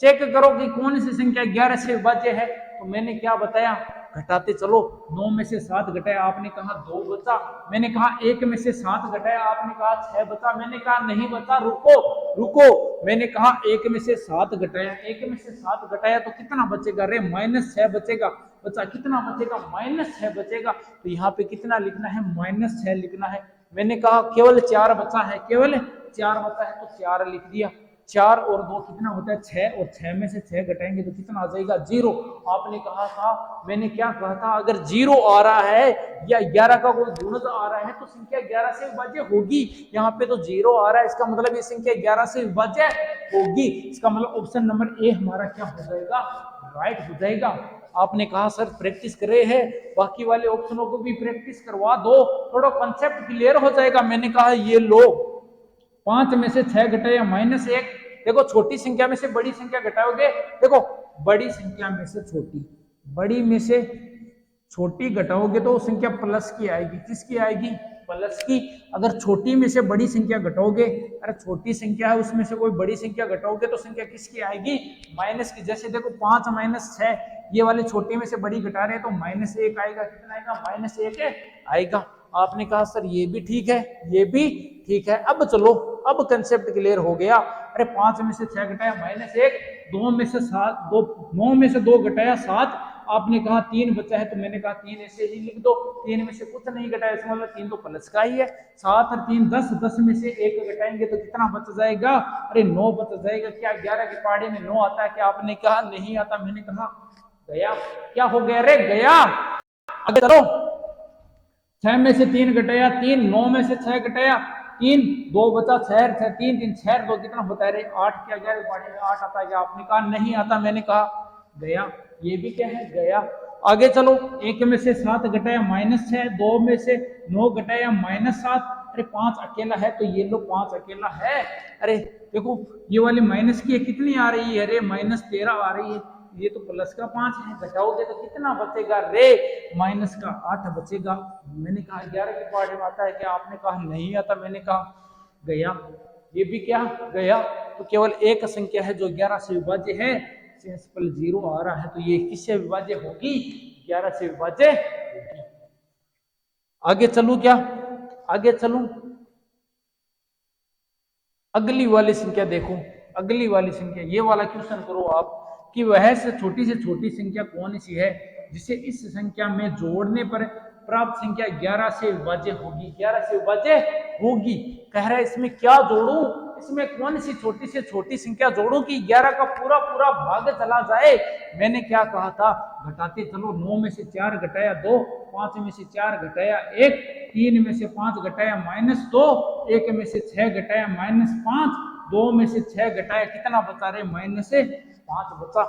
चेक करो कि कौन सी संख्या 11 से विभाज्य है। तो मैंने क्या बताया, घटाते चलो, 9 में से 7 घटाया, आपने कहा 2 बचा, मैंने कहा 1 में से 7 घटाया, आपने कहा 6 बचा, मैंने कहा नहीं बचा, रुको रुको, मैंने कहा 1 में से 7 घटाया, 1 में से 7 घटाया तो कितना बचेगा रे, -6 बचेगा, बचा कितना बचेगा, -6 बचेगा। तो यहाँ पे कितना लिखना है, -6 लिखना है। मैंने कहा केवल 4 बचा है, केवल 4 बचा है तो 4 लिख दिया, 4 और 2 कितना होता है 6, और 6 में से 6 घटाएंगे तो कितना आ जाएगा 0। आपने कहा था, मैंने क्या कहा था, अगर 0 आ रहा है या 11 का कोई गुणज आ रहा है तो संख्या 11 से विभाज्य होगी। यहाँ पे तो 0 आ रहा है, इसका मतलब ये संख्या 11 से विभाज्य होगी, इसका मतलब ऑप्शन नंबर ए हमारा क्या हो जाएगा, राइट हो जाएगा। आपने कहा सर प्रैक्टिस कर रहे हैं, बाकी वाले ऑप्शनों को भी प्रैक्टिस करवा दो, थोड़ा कंसेप्ट क्लियर हो जाएगा। मैंने कहा ये लो, 5 में से 6 घटाया -1, देखो छोटी संख्या में से बड़ी संख्या घटाओगे, देखो बड़ी संख्या में से छोटी, बड़ी में से छोटी घटाओगे तो संख्या प्लस की आएगी, किसकी आएगी, प्लस की। अगर छोटी में से बड़ी संख्या घटाओगे, अरे छोटी संख्या है उसमें से कोई बड़ी संख्या घटाओगे तो संख्या किसकी आएगी, माइनस की। जैसे देखो 5 - 6, ये वाले छोटे में से बड़ी घटा रहे हैं तो -1 आएगा, कितना आएगा, -1 आएगा। आपने कहा सर ये भी ठीक है, ये भी ठीक है। अब चलो, अब कंसेप्ट क्लियर हो गया। अरे 5 में से 6 घटाया -1, 2 में से 7, 2 9 में से 2 घटाया 7, आपने कहा 3 बचा है, तो मैंने कहा 3 ऐसे ही लिख दो। 3 में से कुछ नहीं घटाया, इसका मतलब 3 तो प्लस का ही है। 7 और 3 10, 10 में से 1 घटाएंगे तो कितना बच जाएगा? अरे 9 बच जाएगा। क्या 11 के पहाड़े में 9 आता है? क्या आपने कहा नहीं आता? मैंने कहा गया। क्या हो गया रे? गया। आगे चलो। 6 में से 3 घटाया 3, 9 में से 6 घटाया 3, 2 बचा 6, 6 3 3 6 2 कितना होता है रे? 8। क्या 11 के पहाड़े में 8 आता है? क्या आपने कहा नहीं आता? मैंने कहा गया। ये भी क्या है? गया। आगे चलो। 1 में से 7 घटाया -6, 2 में से 9 घटाया -7, अरे 5 अकेला है, तो ये लो 5 अकेला है। अरे देखो ये वाली माइनस की है, कितनी आ रही है रे? -13 आ रही है। ये तो प्लस का 5 है, घटाओगे तो कितना बचेगा रे? माइनस का 8 बचेगा। मैंने कहा 11 के पहाड़े में आता है क्या? आपने कहा नहीं आता। मैंने कहा गया। ये भी क्या? गया। तो केवल एक संख्या है जो 11 से विभाज्य है, सेंसिबल 0 आ रहा है, तो ये किससे विभाज्य होगी? 11 से विभाज्य होगी। आगे चलूं क्या? आगे चलूं। अगली वाली संख्या देखो। अगली वाली संख्या, ये वाला क्वेश्चन करो आप कि वह से छोटी संख्या कौन सी है जिसे इस संख्या में जोड़ने पर प्राप्त संख्या 11 से विभाज्य होगी? 11 से विभाज्य होगी। कह रहा है इसमें क्या जोड़ूं? इसमें कौन सी छोटी संख्या जोड़ूं कि 11 का पूरा पूरा भाग चला जाए? मैंने क्या कहा था? घटाते चलो। 9 में से 4 घटाया 2, 5 में से 4 घटाया 1, 3 में से 5 घटाया -2, 1 में से 6 घटाया -5, 2 में से 6 घटाया कितना बचा रहे? -5 बचा।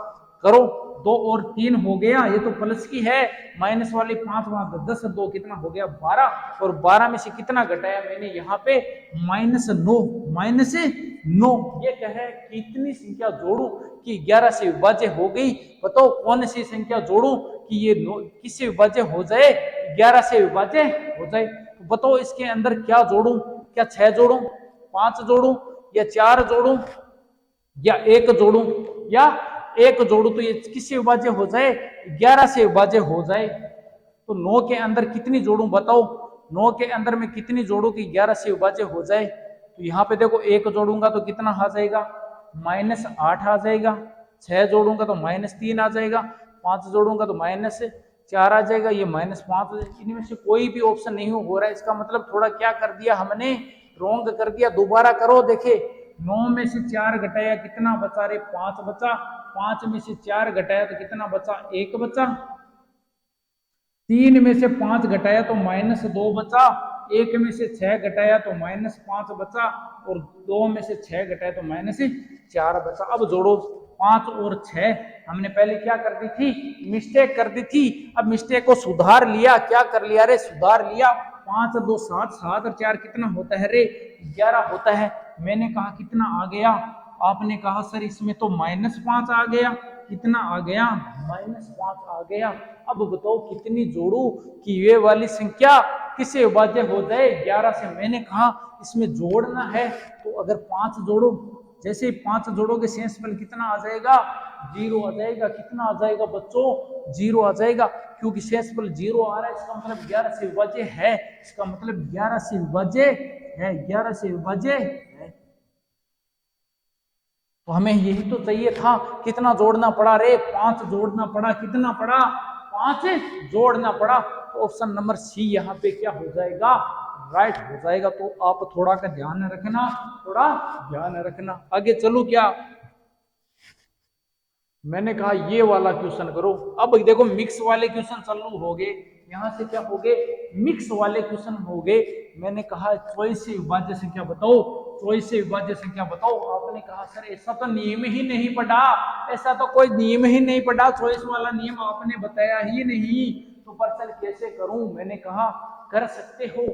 करो। 2 और 3 हो गया, ये तो प्लस की है। माइनस वाली 5 वहां 10, 2 कितना हो गया? 12। और 12 में से कितना घटाया मैंने यहाँ पे? -9। ये कहे कितनी संख्या जोड़ू कि 11 से विभाज्य हो गई? बताओ कौन सी संख्या जोड़ू कि ये किससे विभाज्य हो जाए? 11 से विभाज्य हो जाए। तो बताओ इसके अंदर क्या जोड़ू? क्या 6 जोड़ू, 5 जोड़ू, या 4 जोड़ू, या 1 जोड़ू, या 1 जोड़ू? तो ये किससे विभाज्य हो जाए? 11 से विभाज्य हो जाए। तो 9 के अंदर कितनी जोड़ू बताओ? 9 के अंदर में कितनी जोड़ू कि 11 से विभाज्य हो जाए? तो यहाँ पे देखो 1 जोड़ूंगा तो कितना आ जाएगा? -8 आ जाएगा। 6 जोड़ूंगा तो -3 आ जाएगा। 5 जोड़ूंगा तो -4 आ जाएगा। ये -5। इनमें से कोई भी ऑप्शन नहीं हो रहा है। इसका मतलब थोड़ा क्या कर दिया हमने? रॉन्ग कर दिया। दोबारा करो। देखे 9 में से 4 घटाया कितना बचा रे? 5 बचा। 5 में से 4 घटाया तो कितना बचा? 1 बचा। 3 में से 5 घटाया तो -2 बचा। 1 में से 6 घटाया तो -5 बचा। और 2 में से 6 घटाया तो -4 बचा। अब जोड़ो। 5 और 6 हमने पहले क्या कर दी थी? मिस्टेक कर दी थी। अब मिस्टेक को सुधार लिया। क्या कर लिया रे? सुधार लिया। 5 2 7, 7 और 4 कितना होता है रे? 11 होता है। मैंने कहा कितना आ गया? आपने कहा सर इसमें तो -5 आ गया। कितना आ गया? -5 आ गया। अब बताओ कितनी जोड़ू कि ये वाली संख्या किससे विभाज्य हो जाए? 11 से। मैंने कहा इसमें जोड़ना है तो अगर 5 जोड़ो, जैसे 5 जोड़ोगे शेषफल कितना आ जाएगा? 0 आ जाएगा। कितना आ जाएगा बच्चों? 0 आ जाएगा। क्योंकि शेषफल 0 आ रहा है, इसका मतलब 11 से विभाज्य है। इसका मतलब 11 से विभाज्य है। 11 से विभाज्य है। तो हमें यही तो चाहिए था। कितना जोड़ना पड़ा रे? 5 जोड़ना पड़ा। कितना पड़ा? 5 जोड़ना पड़ा। तो ऑप्शन नंबर सी यहाँ पे क्या हो जाएगा? राइट हो जाएगा। तो आप थोड़ा का ध्यान रखना, थोड़ा ध्यान रखना। आगे चलो क्या? मैंने कहा ये वाला क्वेश्चन करो। अब देखो मिक्स वाले क्वेश्चन चालू हो गए। यहाँ से क्या हो गए? मिक्स वाले क्वेश्चन हो गए। मैंने कहा चॉइस से विभाज्य संख्या बताओ। चॉइस से विभाज्य संख्या बताओ। आपने कहा सर ऐसा तो नियम ही नहीं पढ़ा, ऐसा तो कोई नियम ही नहीं पढ़ा, चॉइस वाला नियम आपने बताया ही नहीं, तो पर्चल कैसे करूं? मैंने कहा कर सकते हो,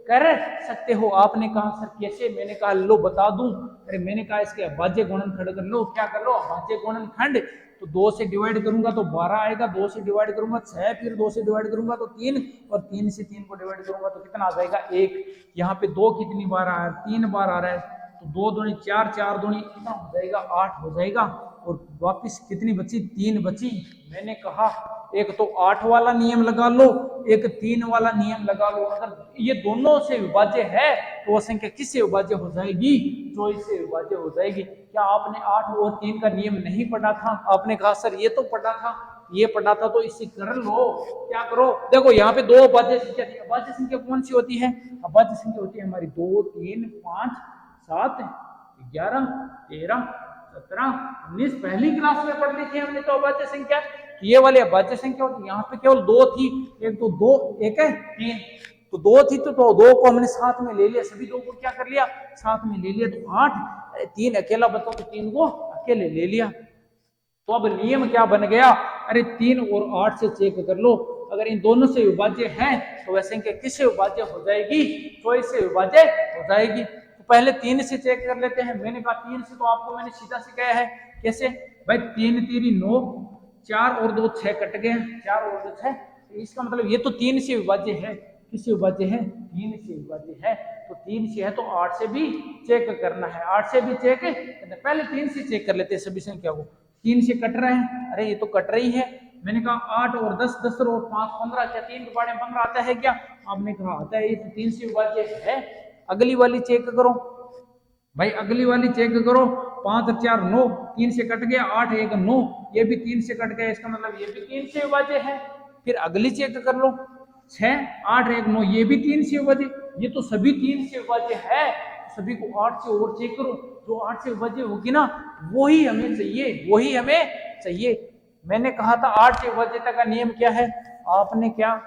कर सकते हो। आपने कहा सर कैसे? मैंने कहा लो बता दूं। अरे मैंने कहा इसके अभाज्य गुणनखंड कर लो। क्या कर लो? अभाज्य गुणनखंड। तो 2 से डिवाइड करूंगा तो 12 आएगा। 2 से डिवाइड करूंगा 6, फिर 2 से डिवाइड करूंगा तो 3, और 3 से 3 को डिवाइड करूंगा तो कितना आ जाएगा? 1। यहाँ पे 2 कितनी बार आ रहा है? 3 बार आ रहा है। तो 2 दूनी 4, 4 दूनी कितना हो जाएगा? 8 हो जाएगा। और वापिस कितनी बची? 3 बची। मैंने कहा एक तो 8 वाला नियम लगा लो, एक 3 वाला नियम लगा लो। अगर ये दोनों से विभाज्य है तो वो संख्या किससे विभाज्य हो जाएगी? चॉइस से विभाज्य हो जाएगी। क्या आपने 8 और 3 का नियम नहीं पढ़ा था? आपने कहा सर ये तो पढ़ा था। ये पढ़ा था तो इसे कर लो। क्या करो, देखो यहाँ पे दो अभाज्य संख्या थी। अभाज्य संख्या कौन सी होती है? अभाज्य संख्या होती है हमारी 2, 3, 5, 7, 11, 13, 17, 19। पहली क्लास में पढ़ ली थी हमने तो अभाज्य संख्या। ये वाली अभाज्य संख्या होती, यहाँ पे केवल दो थी, एक तो दो, एक है 3, तो दो थी तो दो को हमने साथ में ले लिया, सभी दो को क्या कर लिया, साथ में ले लिया, तो 8। 3 अकेला बचा तो 3 को अकेले ले लिया। तो अब नियम क्या बन गया, अरे 3 और 8 से चेक कर लो, अगर इन दोनों से विभाज्य है तो वह संख्या किससे विभाज्य हो जाएगी? 24 से विभाज्य हो जाएगी। तो पहले 3 से चेक कर लेते हैं। मैंने कहा 3 से, तो आपको मैंने सीधा सिखाया है कैसे भाई, 3 3 9, 4 और 2 6 कट गए, 4 और 2 6, इसका मतलब ये तो 3 से विभाज्य है। किससे विभाज्य है? 3 से विभाज्य है। तो 3 से है तो 8 से भी चेक करना है, 8 से भी चेक करना। पहले 3 से चेक कर लेते हैं सभी संख्या को। 3 से कट रहे हैं, अरे ये तो कट रही है। मैंने कहा 8 और 10, 10 और 5 15, क्या 3 के बारे में 15 आता है क्या? आपने कहा आता है, ये तो 3 से विभाज्य है। अगली वाली चेक करो भाई, अगली वाली चेक करो। 5 और 4 9, 3 से कट गया, 8 1 9, ये भी 3 से कट गया, इसका मतलब ये भी 3 से विभाज्य है। फिर अगली चेक कर लो, 6 8 1 9, ये भी 3 से विभाज्य, ये तो सभी 3 से विभाज्य है। सभी को 8 से और चेक करो, जो 8 से विभाज्य होगी ना वही हमें चाहिए, वही हमें चाहिए। मैंने कहा था 8 से विभाज्यता का नियम क्या है, आपने क्या,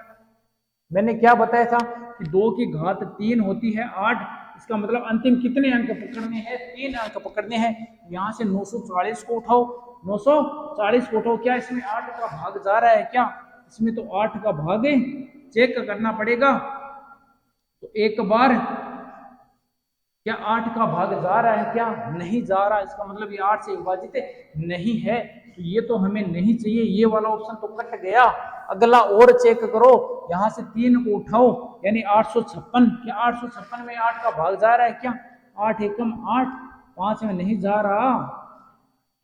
मैंने क्या बताया था कि 2 की घात 3 होती है 8। इसका मतलब अंतिम कितने अंक पकड़ने हैं? 3 अंक पकड़ने हैं। यहां से 940 को उठाओ, 940 को उठाओ। क्या इसमें 8 का भाग जा रहा है क्या? इसमें तो 8 का भाग चेक करना पड़ेगा। तो एक बार क्या 8 का भाग जा रहा है क्या? नहीं जा रहा, इसका मतलब ये 8 से विभाजित नहीं है। तो ये तो हमें नहीं चाहिए, ये वाला ऑप्शन तो कट गया। अगला और चेक करो, यहां से 3 को उठाओ, यानी 856। क्या 856 में 8 का भाग जा रहा है क्या? 8 एकम 8, 5 में नहीं जा रहा।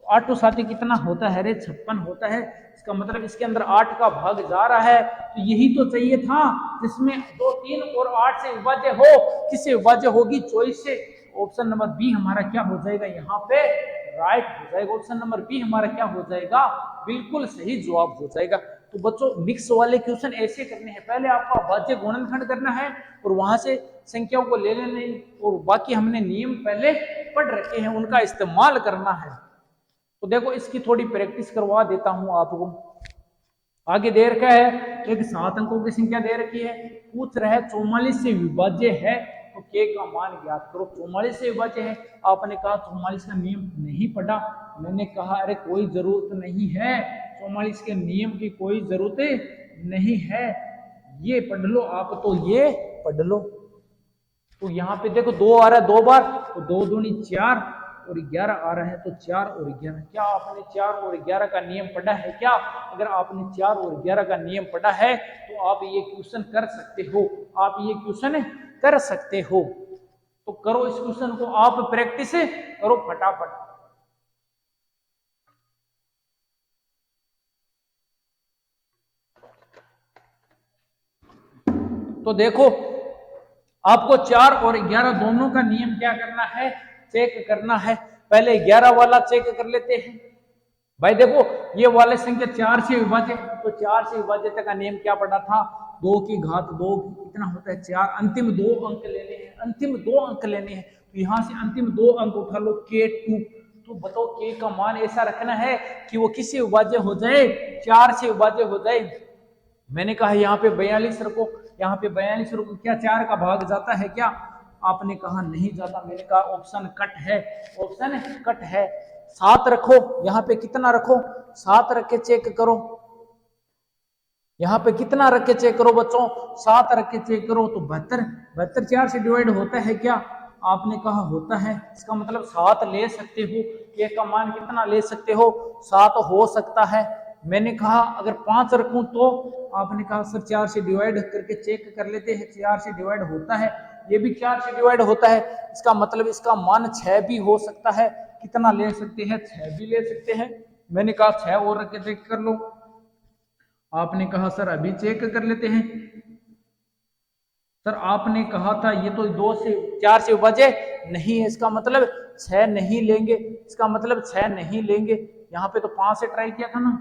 8 साथी कितना होता है रे? 56 होता है। इसका मतलब इसके अंदर 8 का भाग जा रहा है। तो यही तो चाहिए था जिसमें 2 3 और 8 से विभाज्य हो। किससे विभाज्य होगी? 24 से। ऑप्शन नंबर बी हमारा क्या हो जाएगा? यहाँ पे राइट हो जाएगा। ऑप्शन नंबर बी हमारा क्या हो जाएगा? बिल्कुल सही जवाब हो जाएगा। तो बच्चों मिक्स वाले क्वेश्चन ऐसे करने हैं, पहले आपका अभाज्य गुणनखंड करना है और वहां से संख्याओं को ले लेने, और बाकी हमने नियम पहले पढ़ रखे हैं उनका इस्तेमाल करना है। तो देखो इसकी थोड़ी प्रैक्टिस करवा देता हूं आपको। आगे दे रखा है एक 7 अंकों की संख्या दे रखी है, पूछ रहा है 44 से विभाज्य है तो के का मान ज्ञात करो। 44 से विभाज्य है, आपने कहा 44 का नियम नहीं पढ़ा। मैंने कहा अरे कोई जरूरत नहीं है, 44 के नियम की कोई जरूरत नहीं है, ये पढ़ लो आप, तो ये पढ़ लो। तो यहाँ पे देखो 2 आ रहा है 2 बार, तो 2 दूनी 4 और 11 आ रहा है, तो 4 और 11। क्या आपने 4 और 11 का नियम पढ़ा है क्या? अगर आपने 4 और 11 का नियम पढ़ा है तो आप ये क्वेश्चन कर सकते हो, आप ये क्वेश्चन कर सकते हो। तो करो इस क्वेश्चन को, आप प्रैक्टिस करो फटाफट। तो देखो आपको 4 और 11 दोनों का नियम क्या करना है? चेक करना है। पहले 11 वाला चेक कर लेते हैं। भाई देखो ये वाले संख्या 4 से विभाज्य, तो 4 से विभाज्यता का नियम क्या पढ़ा था? 2 की घात 2 कितना होता है? 4। अंतिम 2 अंक लेने हैं, अंतिम 2 अंक लेने हैं। तो यहां से अंतिम 2 अंक उठा लो, K2। तो बताओ K का मान ऐसा रखना है कि वो किससे विभाज्य हो जाए? 4 से विभाज्य हो जाए। मैंने कहा यहाँ पे 42 रखो, यहाँ पे 42 रखो। क्या 4 का भाग जाता है क्या? आपने कहा नहीं जाता। मैंने कहा ऑप्शन कट है, ऑप्शन कट है। 7 रखो, यहाँ पे कितना रखो? 7 रख के चेक करो। यहाँ पे कितना रख के चेक करो बच्चों? 7 रख के चेक करो। तो 72, 72 4 से डिवाइड होता है क्या? आपने कहा होता है। इसका मतलब 7 ले सकते हो। K का मान कितना ले सकते हो? 7 हो सकता है। मैंने कहा अगर 5 रखूं तो, आपने कहा सर 4 से डिवाइड करके चेक कर लेते हैं। 4 से डिवाइड होता है, ये भी 4 से डिवाइड होता है। इसका मतलब इसका मान 6 भी हो सकता है। कितना ले सकते हैं? 6 भी ले सकते हैं। मैंने कहा 6 और रख के चेक कर लो। आपने कहा सर अभी चेक कर लेते हैं। सर आपने कहा था ये तो 2 से 4 से विभाज्य नहीं है, इसका मतलब 6 नहीं लेंगे, इसका मतलब 6 नहीं लेंगे। यहाँ पे तो 5 से ट्राई किया था ना,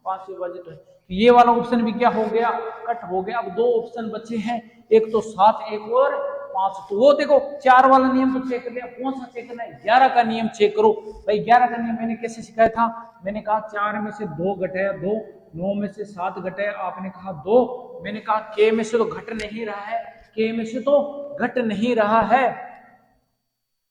5 से विभाजित है, तो ये वाला ऑप्शन भी क्या हो गया, कट हो गया। अब 2 ऑप्शन बचे हैं, एक तो 7, एक और 5। तो वो देखो 4 वाला नियम तो चेक कर लिया, कौन सा चेक करना है, 11 का नियम चेक करो भाई। 11 का नियम मैंने कैसे सिखाया था, मैंने कहा 4 में से 2 घटाया 2, 9 में से 7 घटाया आपने कहा 2, मैंने कहा के में से तो घट नहीं रहा है, के में से तो घट नहीं रहा है,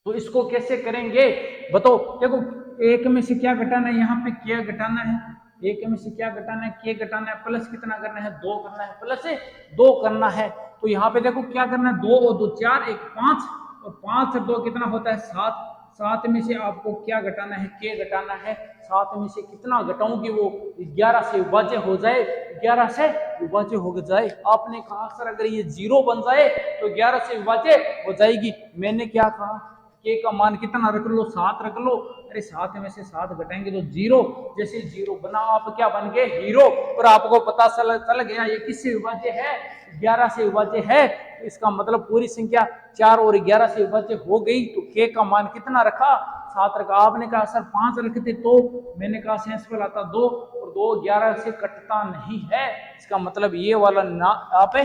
तो इसको कैसे करेंगे बताओ। देखो एक में से क्या घटाना है, यहाँ पे क्या घटाना है, एक में से क्या घटाना है, के घटाना है, प्लस कितना करना है, 2 करना है, प्लस 2 करना है। तो यहाँ पे देखो क्या करना है, 2 और 2 4, 1 5, और 5 और 2 कितना होता है 7। 7 में से आपको क्या घटाना है, के घटाना है। 7 में से कितना घटाऊं कि वो 11 से विभाज्य हो जाए, 11 से विभाज्य हो जाए। आपने कहा सर अगर ये 0 बन जाए तो 11 से विभाज्य हो जाएगी। मैंने क्या कहा, के का मान कितना रख लो, 7 रख लो। अरे 7 में से 7 घटाएंगे तो 0, जैसे 0 बना आप क्या बन गए, हीरो। और आपको पता चल गया ये किससे विभाज्य है, 11 से विभाज्य है। तो इसका मतलब पूरी संख्या 4 और 11 से विभाज्य हो गई। तो के का मान कितना रखा, 7 रखा। आपने कहा सर 5 रखते तो, मैंने कहा सेंसफुल आता 2, और 2 11 से कटता नहीं है, इसका मतलब ये वाला ना आप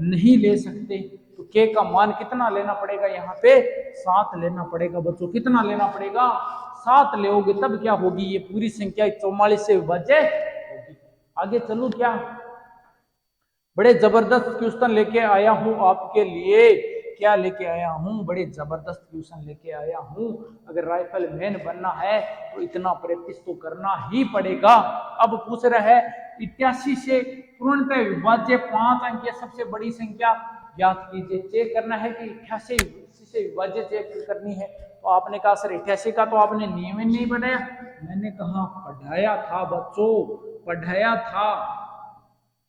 नहीं ले सकते। तो के का मान कितना लेना पड़ेगा, यहाँ पे 7 लेना पड़ेगा बच्चों। कितना लेना पड़ेगा, 7 लेोगे तब क्या होगी, ये पूरी संख्या 44 से विभाज्य होगी। आगे चलूं क्या, बड़े जबरदस्त क्वेश्चन लेके आया हूं आपके लिए। क्या लेके आया हूं, बड़े जबरदस्त क्वेश्चन लेके आया हूं। अगर राइफल मैन बनना है तो इतना प्रैक्टिस तो करना ही पड़ेगा। अब पूछ रहा है 88 से पूर्णतः विभाज्य 5 अंक की सबसे बड़ी संख्या ज्ञात कीजिए। चेक करना है कि 88 से विभाज्य चेक करनी है। तो आपने कहा सर 88 का तो आपने नियम ही नहीं पढ़ाया। मैंने कहा पढ़ाया था बच्चों, पढ़ाया था।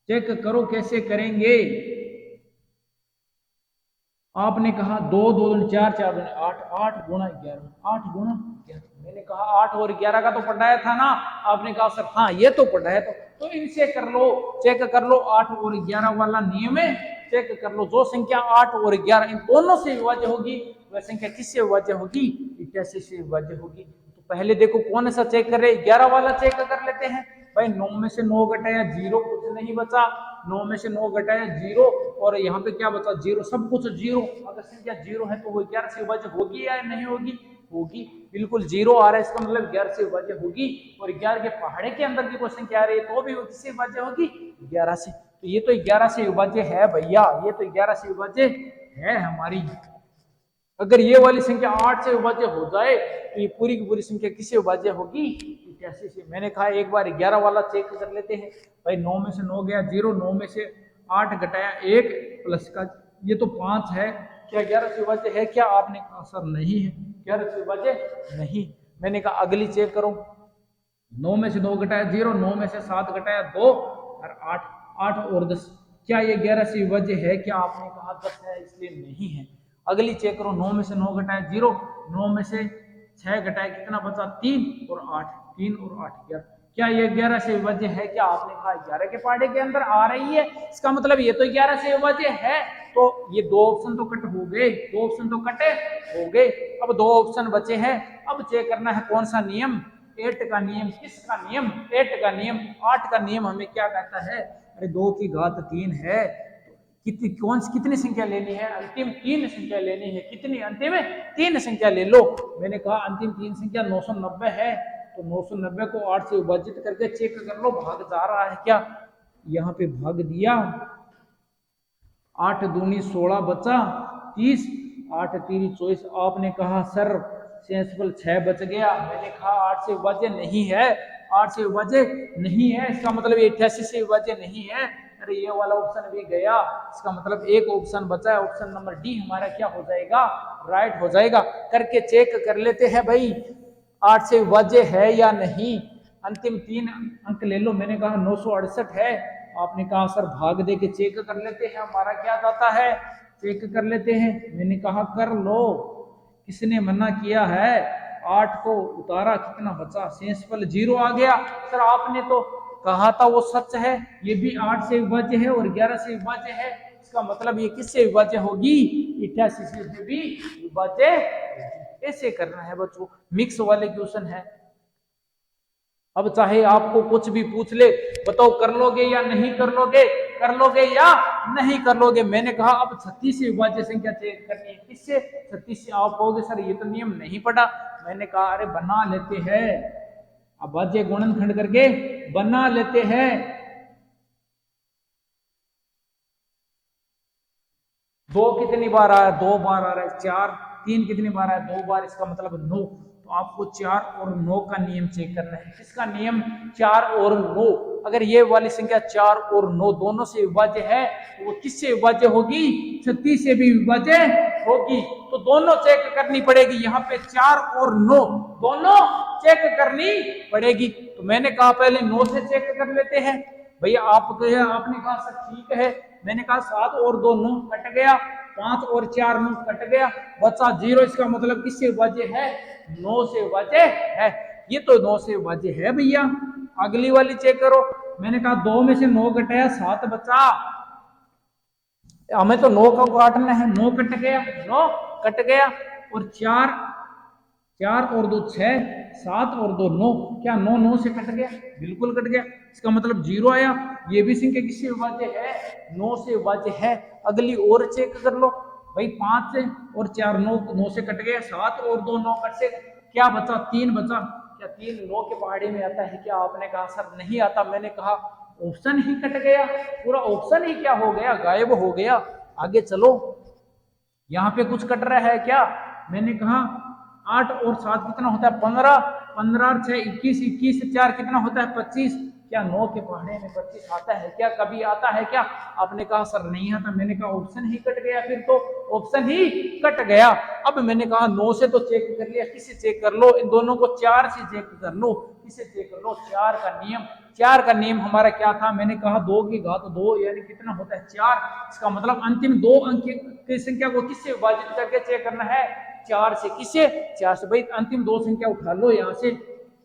चेक करो कैसे करेंगे। आपने कहा 2 2 4 4 8 8 गुणा 11, 8 गुणा 11। मैंने कहा 8 और 11 का तो पढ़ाया था ना। आपने कहा सर हाँ ये तो पढ़ाया, तो इनसे कर लो, चेक कर लो। 8 और 11 वाला नियम है, चेक कर लो। जो संख्या 8 और 11 इन दोनों से विभाज्य होगी वह संख्या किससे विभाज्य होगी, 88 से विभाज्य होगी। तो पहले देखो कौन सा चेक कर रहे, 11 वाला चेक कर लेते हैं भाई। 9 में से 9 घटाया 0, कुछ नहीं बचा। 9 में से 9 घटाया 0, और यहाँ पे क्या बचा 0, सब कुछ 0। अगर संख्या 0 है तो वो 11 से विभाज्य होगी या नहीं होगी, होगी। बिल्कुल 0 आ रहा है, इसका मतलब 11 से विभाज्य होगी। और 11 के पहाड़े के अंदर की कोई संख्या आ रही है तो भी वो किससे विभाज्य होगी, 11 से। तो ये तो 11 से विभाज्य है भैया, ये तो 11 से विभाज्य है हमारी। अगर ये वाली संख्या 8 से विभाज्य हो जाए तो ये पूरी की पूरी संख्या किससे विभाज्य होगी, 88 से। मैंने कहा एक बार 11 वाला चेक कर लेते हैं भाई। 9 में से 9 गया 0, 9 में से 8 घटाया 1 प्लस का ये तो 5 है। क्या 11 से विभाज्य है क्या, आपने कहा सर नहीं है, 11 से विभाज्य नहीं। मैंने कहा अगली चेक करो। 9 में से 2 घटाया 0, 9 में से 7 घटाया 2, और 8 8 और 10। क्या ये 11 से विभाज्य है क्या, आपने कहा 10 है, इसलिए नहीं है। अगली चेक करो। 9 में से 9 घटाया 0, 9 में से 6 घटाया कितना बचा 3, और 8, 3 और 8 11। क्या ये 11 से विभाज्य है क्या, आपने कहा 11 के पहाड़े के अंदर आ रही है, इसका मतलब ये तो 11 से विभाज्य है। तो ये 2 ऑप्शन तो कट हो गए, 2 ऑप्शन तो कटे हो गए। अब 2 ऑप्शन बचे हैं। अब चेक करना है कौन सा नियम, 8 का नियम। किसका नियम, 8 का नियम। 8 का नियम हमें क्या कहता है, अरे 2 की घात 3 है, कितनी संख्या लेनी है, अंतिम 3 संख्या लेनी है। कितनी, अंतिम 3 संख्या ले लो। मैंने कहा अंतिम 3 संख्या 990 है, तो 990 को 8 से विभाजित करके चेक कर लो भाग जा रहा है क्या। यहाँ पे भाग दिया, 8 दूनी 16 बचा 30, 8 3 24। आपने कहा सर सेंसिबल 6 बच गया। मैंने कहा 8 से विभाज्य नहीं है, 8 से विभाज्य नहीं है, इसका मतलब 88 से विभाज्य नहीं है। अरे ये वाला ऑप्शन भी गया, इसका मतलब एक ऑप्शन बचा है, ऑप्शन नंबर डी हमारा क्या हो जाएगा, राइट हो जाएगा। करके चेक कर लेते हैं भाई 8 से विभाज्य है या नहीं। अंतिम 3 अंक ले लो। मैंने कहा 968 है, आपने कहा सर भाग दे के चेक कर लेते हैं, हमारा क्या जाता है, चेक कर लेते हैं। मैंने कहा कर लो, किसने मना किया है। 8 को उतारा कितना बचा, सेंसिबल 0 आ गया। सर आपने तो कहा था वो सच है, ये भी 8 से विभाज्य है और 11 से विभाज्य है, इसका मतलब ये किससे विभाज्य होगी, 88 से भी विभाज्य। ऐसे करना है बच्चों, मिक्स वाले क्वेश्चन है। अब चाहे आपको कुछ भी पूछ ले, बताओ कर लोगे या नहीं कर लोगे, कर लोगे या नहीं कर लोगे। मैंने कहा अब 36 से विभाज्य संख्या चेक करनी है, किससे? 36 से। आप कहोगे सर ये तो नियम नहीं पढ़ा। मैंने कहा अरे बना लेते हैं, अभाज्य गुणनखंड करके बना लेते हैं। 2 कितनी बार आ रहा है? 2 बार आ रहा है। 4, 3 कितनी बार आया? 2 बार, इसका मतलब 9। तो आपको 4 और 9 का नियम चेक करना है। किसका नियम? 4 और 9। अगर ये वाली संख्या 4 और 9 दोनों से विभाज्य है तो वो किससे विभाज्य होगी? 36 से भी विभाज्य होगी। तो दोनों चेक करनी पड़ेगी। यहाँ पे 4 और 9 दोनों चेक करनी पड़ेगी। तो मैंने कहा पहले 9 से चेक कर लेते हैं। भैया आपने कहा सर ठीक है। मैंने कहा 7 और 2 9 कट गया, 5 और 4 9 कट गया, बचा 0। इसका मतलब किससे विभाज्य है? 9 से विभाज्य है। ये तो 9 से विभाज्य है भैया। अगली वाली चेक करो। मैंने कहा 2 में से 9 घटाया, 7 बचा। हमें तो 9 का काटना है। 9 कट गया, 9 कट गया। और 4 और 2 6, 7 और 2 9। क्या 9 9 से कट गया? बिल्कुल कट गया। इसका मतलब 0 आया। ये भी संख्या किससे विभाज्य है? 9 से विभाज्य है। अगली और चेक कर लो भाई। 5 से और 4 9, 9 से कट गया। 7 और 2 9 कट से क्या बचा? 3 बचा। क्या 3 9 के पहाड़ी में आता है क्या? आपने कहा सर नहीं आता। मैंने कहा ऑप्शन ही कट गया, पूरा ऑप्शन ही क्या हो गया? गायब हो गया। आगे चलो, यहाँ पे कुछ कट रहा है क्या? मैंने कहा 8 और 7 कितना होता है? 15, 15 और 6 21, 21 से 4 कितना होता है? 25। क्या 9 के पहाड़े में 25 आता है क्या? कभी आता है क्या? आपने कहा सर नहीं आता। मैंने कहा ऑप्शन ही कट गया। फिर तो ऑप्शन ही कट गया। अब मैंने कहा 9 से तो चेक कर लिया, किससे चेक कर लो? इन दोनों को 4 से चेक कर लो। किससे चेक कर लो? 4 का नियम। 4 का नियम हमारा क्या था? मैंने कहा 2 की घात 2 यानी कितना होता है? 4। इसका मतलब अंतिम 2 अंक की संख्या को किससे विभाजित करके चेक करना है? 4 से। किससे? 4 से। भाई अंतिम 2 संख्या उठा लो यहाँ से।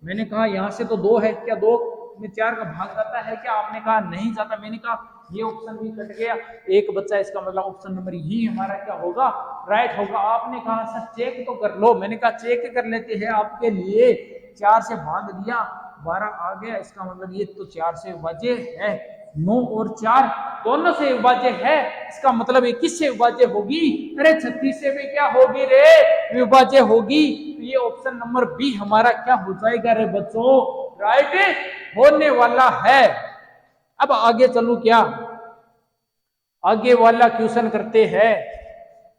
मैंने कहा यहाँ से तो 2 है। क्या 2 में 4 का भाग जाता है क्या? आपने कहा नहीं जाता। मैंने कहा ये ऑप्शन भी कट गया, एक बच्चा। इसका मतलब ऑप्शन नंबर ही हमारा क्या होगा? राइट होगा। आपने कहा सर चेक तो कर लो। मैंने कहा चेक कर लेते हैं आपके लिए। 4 से भाग दिया, 12 आ गया। इसका मतलब ये तो 4 से विभाज्य है। 9 और 4 दोनों से विभाज्य है। इसका मतलब ये किससे विभाज्य होगी? अरे 36 से भी क्या होगी रे? विभाज्य होगी। तो ये ऑप्शन नंबर बी हमारा क्या हो जाएगा रे बच्चों? राइट होने वाला है। अब आगे चलू क्या? आगे वाला क्वेश्चन करते हैं।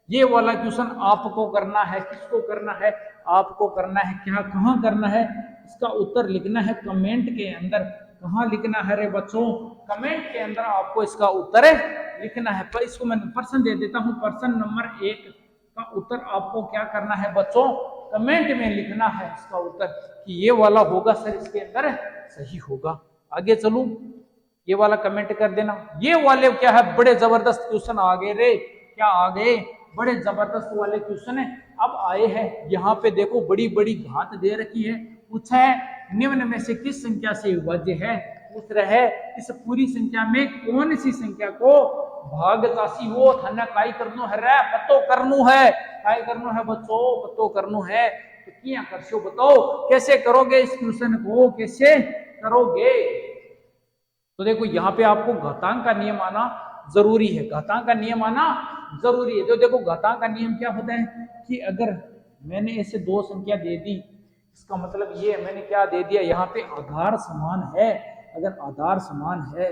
ये वाला क्वेश्चन आपको करना है। किसको करना है? आपको करना है। क्या कहाँ करना है? इसका उत्तर लिखना है कमेंट के अंदर। कहाँ लिखना है रे बच्चों? कमेंट के अंदर आपको इसका उत्तर लिखना है। पर इसको मैं प्रश्न दे देता हूँ। प्रश्न नंबर 1 का उत्तर आपको क्या करना है बच्चों? कमेंट में लिखना है इसका उत्तर कि ये वाला होगा सर, इसके अंदर सही होगा। आगे चलूं, ये वाला कमेंट कर देना। ये वाले क्या है? बड़े जबरदस्त क्वेश्चन आ गए रे। क्या आ गए? बड़े जबरदस्त वाले क्वेश्चन है अब आए हैं। यहाँ पे देखो बड़ी बड़ी घात दे रखी है। पूछा है निम्न में से किस संख्या से विभाज्य है? पूछ रहा है इस पूरी संख्या में कौन सी संख्या को भागतासी वो थाना काई करनो है रे? पतो करनो है। काई करनो है बच्चों? पतो करनो है। तो क्या करशो बताओ? कैसे करोगे इस क्वेश्चन को? कैसे करोगे? तो देखो यहाँ पे आपको घातांक का नियम आना जरूरी है। घातांक का नियम आना जरूरी है। तो देखो घातांक का नियम क्या होता है कि अगर मैंने ऐसे 2 संख्या दे दी, इसका मतलब ये मैंने क्या दे दिया? यहाँ पे आधार समान है। अगर आधार समान है,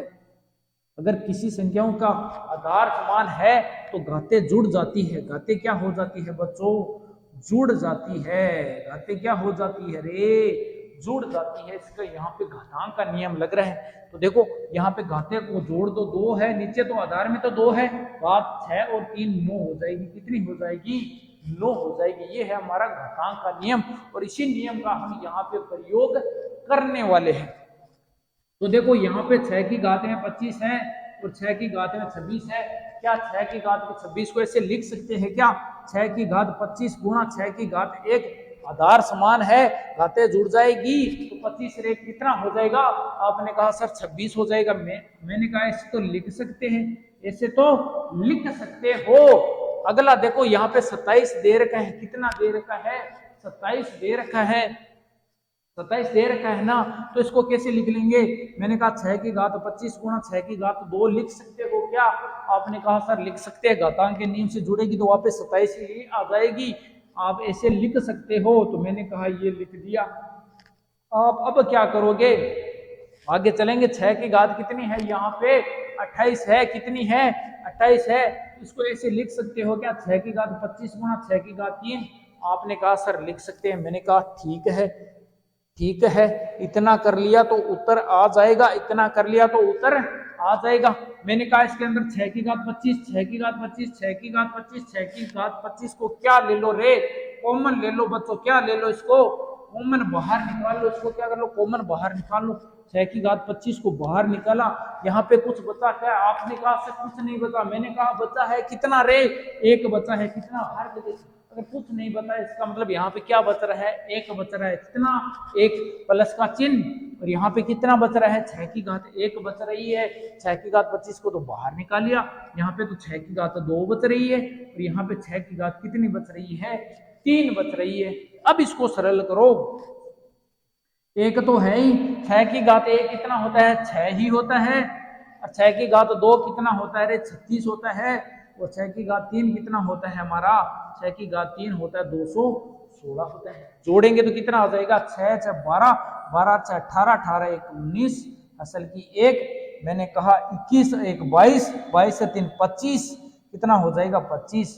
अगर किसी संख्याओं का आधार समान है तो घाते जुड़ जाती है। घाते क्या हो जाती है बच्चों? जुड़ जाती है। घाते क्या हो जाती है रे? जुड़ जाती है। इसका यहाँ पे घातांक का नियम लग रहा है। तो देखो यहाँ पे घाते को जोड़ दो, 2 है नीचे, तो आधार में तो 2 है। बात 6 और 3 9 हो जाएगी। कितनी हो जाएगी? 9 हो जाएगी। ये है हमारा घातांक का नियम और इसी नियम का हम यहाँ पे प्रयोग करने वाले हैं। तो देखो यहाँ पे 6 की घात में 25 है और 6 की घात में 26 है। क्या 6 की घात में 26 को ऐसे लिख सकते हैं क्या? 6 की घात 25 गुणा 6 की घात 1। आधार समान है, घातें जुड़ जाएगी तो 25 रे कितना हो जाएगा? आपने कहा सर 26 हो जाएगा। मैंने कहा ऐसे तो लिख सकते हैं, ऐसे तो लिख सकते हो। अगला देखो यहाँ पे 27 दे रखा है। कितना दे रखा है? 27 दे रखा है। 27 दे रखा है ना, तो इसको कैसे लिख लेंगे? मैंने कहा 6 की घात 25 गुणा 6 की घात 2 लिख सकते हो क्या? आपने कहा सर लिख सकते हैं, घातांक के नियम से जुड़ेगी तो वापस 27 ही आ जाएगी, आप ऐसे लिख सकते हो। तो मैंने कहा ये लिख दिया। आप अब क्या करोगे? आगे चलेंगे। 6 की घात कितनी है? यहाँ पे 28 है। कितनी है? 28 है। इसको ऐसे लिख सकते हो क्या? 6 की घात 25 गुणा 6 की घात 3। आपने कहा सर लिख सकते हैं। मैंने कहा ठीक है, ठीक है, इतना कर लिया तो उत्तर आ जाएगा, इतना कर लिया तो उत्तर आ जाएगा। मैंने कहा इसके अंदर 6 की घात 25, 6 की घात 25, 6 की घात 25, 6 की घात 25 को क्या ले लो रे? कॉमन ले लो बच्चों। क्या ले लो? इसको कॉमन बाहर निकाल लो। इसको क्या कर लो? कॉमन बाहर निकाल लो। 6 की घात 25 को बाहर निकाला। यहाँ पे कुछ बचा क्या? आपने कहा सर कुछ नहीं बचा। मैंने कहा बचा है कितना रे? एक बचा है। कितना? हर जगह अगर कुछ नहीं बता इसका मतलब यहाँ पे क्या बच रहा है? एक बच रहा है। कितना? एक प्लस का चिन्ह। और यहाँ पे कितना बच रहा है? 6 की घात 1 बच रही है। 6 की घात 25 को तो बाहर निकाल लिया। यहाँ पे तो 6 की घात 2 बच रही है। और यहाँ पे 6 की घात कितनी बच रही है? 3 बच रही है। अब इसको सरल करो। एक तो है ही, 6 की घात 1 कितना होता है? 6 ही होता है। और 6 की घात 2 कितना होता है? 36 होता है। और 6 की घात 3 कितना होता है हमारा? 6 की घात 3 होता है 216 होता है। जोड़ेंगे तो कितना हो जाएगा? 6 6 12, 12 6 18, 18 1 19, असल की 1। मैंने कहा 21 1 22, 22 से 3 25, कितना हो जाएगा? 25।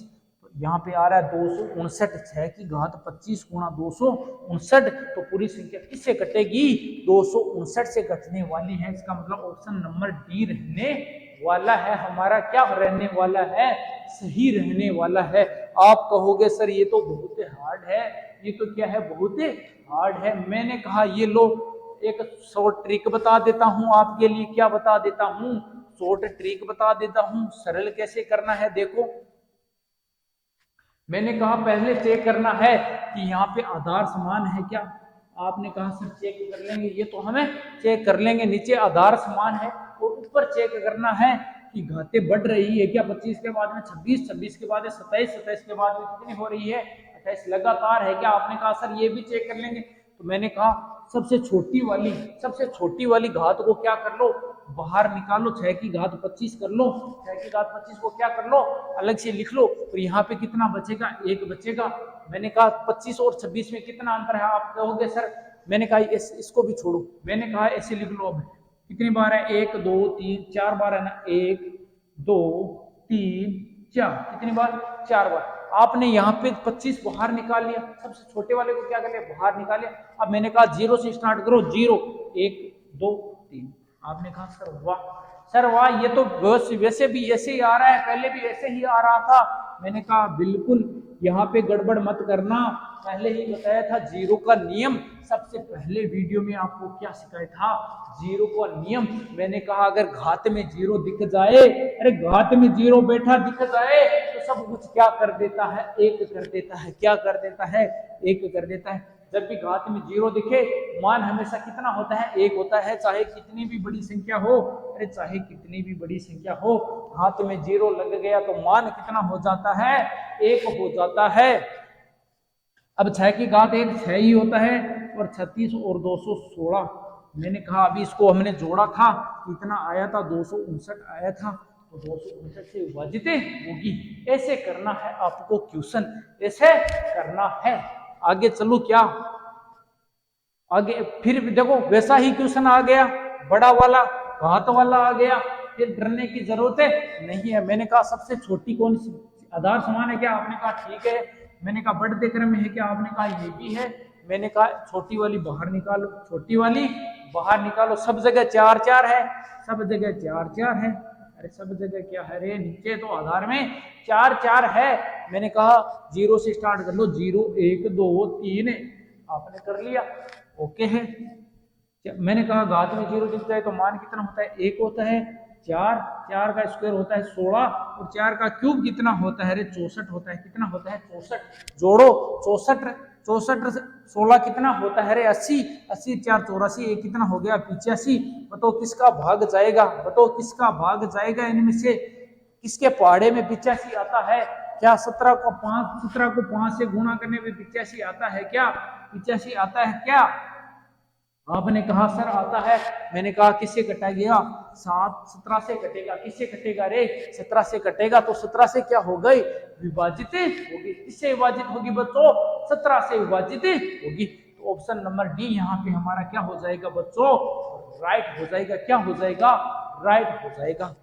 यहाँ पे आ रहा है 259। 6 की घात 25 गुणा 259, तो पूरी संख्या किससे कटेगी? 259 से कटने वाली है। इसका मतलब ऑप्शन नंबर डी रहने वाला है हमारा। क्या रहने वाला है? सही रहने वाला है। आप कहोगे सर ये तो बहुत हार्ड है, ये तो क्या है? बहुत हार्ड है। मैंने कहा ये लो एक शॉर्ट ट्रिक बता देता हूं आपके लिए। क्या बता देता हूं? शॉर्ट ट्रिक बता देता हूं। सरल कैसे करना है देखो। मैंने कहा पहले चेक करना है कि यहाँ पे आधार समान है क्या। आपने कहा सर चेक कर लेंगे, ये तो हमें चेक कर लेंगे। नीचे आधार समान है और ऊपर चेक करना है कि घातें बढ़ रही है क्या। 25 के बाद में 26, 26 के बाद में 27, 27 के बाद में कितनी हो रही है? 28 लगातार है क्या। आपने कहा सर ये भी चेक कर लेंगे। तो मैंने कहा सबसे छोटी वाली घात को क्या कर लो? बाहर निकालो। 6 की घात 25 कर लो। 6 की घात 25 को क्या कर लो? अलग से लिख लो। और यहाँ पे कितना बचेगा? 1 बचेगा। मैंने कहा 25 और 26 में कितना अंतर है? आप कहोगे सर, मैंने कहा इसको भी छोड़ो। मैंने कहा ऐसे लिख लो। अब कितनी बार है? 1 2 3 4 बार है ना। 1 2 3 4, कितनी बार? 4 बार। आपने यहाँ पे 25 बाहर निकाल लिया। सबसे छोटे वाले को क्या कर लिया? बाहर निकाल लिया। अब मैंने कहा 0 से स्टार्ट करो। 0 1 2 3। आपने कहा सर वाह, सर वाह, ये तो वैसे भी ऐसे ही आ रहा है, पहले भी ऐसे ही आ रहा था। मैंने कहा बिल्कुल यहाँ पे गड़बड़ मत करना। पहले ही बताया था जीरो का नियम। सबसे पहले वीडियो में आपको क्या सिखाया था? जीरो का नियम। मैंने कहा अगर घात में जीरो दिख जाए, अरे घात में जीरो बैठा दिख जाए तो सब कुछ क्या कर देता है? एक कर देता है। क्या कर देता है? एक कर देता है। जब भी घात में जीरो दिखे, मान हमेशा कितना होता है? एक होता है। चाहे कितनी भी बड़ी संख्या हो, अरे चाहे कितनी भी बड़ी संख्या हो, घात में जीरो लग गया तो मान कितना हो जाता है? एक हो जाता है। अब 6 की घात 1 6 ही होता है। और 36 और 216, मैंने कहा अभी इसको हमने जोड़ा था, कितना आया था? 259 आया था। तो 259 से विभाजित होगी। ऐसे करना है आपको क्वेश्चन, ऐसे करना है। आगे चलो क्या? आगे फिर देखो वैसा ही क्वेश्चन आ गया, बड़ा वाला घात वाला आ गया। फिर डरने की जरूरत नहीं है। मैंने कहा सबसे छोटी कौन सी? आधार समान है क्या? आपने कहा ठीक है। मैंने कहा बढ़ते क्रम में है क्या? आपने कहा ये भी है। मैंने कहा छोटी वाली बाहर निकालो, छोटी वाली बाहर निकालो। सब जगह 4 4 है, सब जगह 4 4 है। अरे सब जगह क्या है रे? नीचे तो आधार में 4 4 है। मैंने कहा 0 से स्टार्ट कर लो। 0 1 2 3, आपने कर लिया, ओके है। मैंने कहा घात में 0 दिख जाए तो मान कितना होता है? 1 होता है। 4 4 का स्क्वायर होता है 16, और 4 का क्यूब कितना होता है? अरे 64 होता है। कितना होता है? 64। जोड़ो 64, 64 से 16 कितना होता है? अरे 80, 80 4 84, ये कितना हो गया? 85। बताओ किसका भाग जाएगा? बताओ किसका भाग जाएगा? इनमें से किसके पहाड़े में 85 आता है? क्या 17 को 5 से गुणा करने में 85 आता है क्या? 85 आता है क्या? आपने कहा सर आता है, मैंने कहा किससे कटा गया, 17 से कटेगा। किससे कटेगा रे, 17 से कटेगा। तो 17 से क्या हो गई, विभाजित होगी। किससे विभाजित होगी बच्चों, 17 से विभाजित होगी। तो ऑप्शन नंबर डी यहाँ पे हमारा क्या हो जाएगा बच्चों, राइट हो जाएगा। क्या हो जाएगा, राइट हो जाएगा।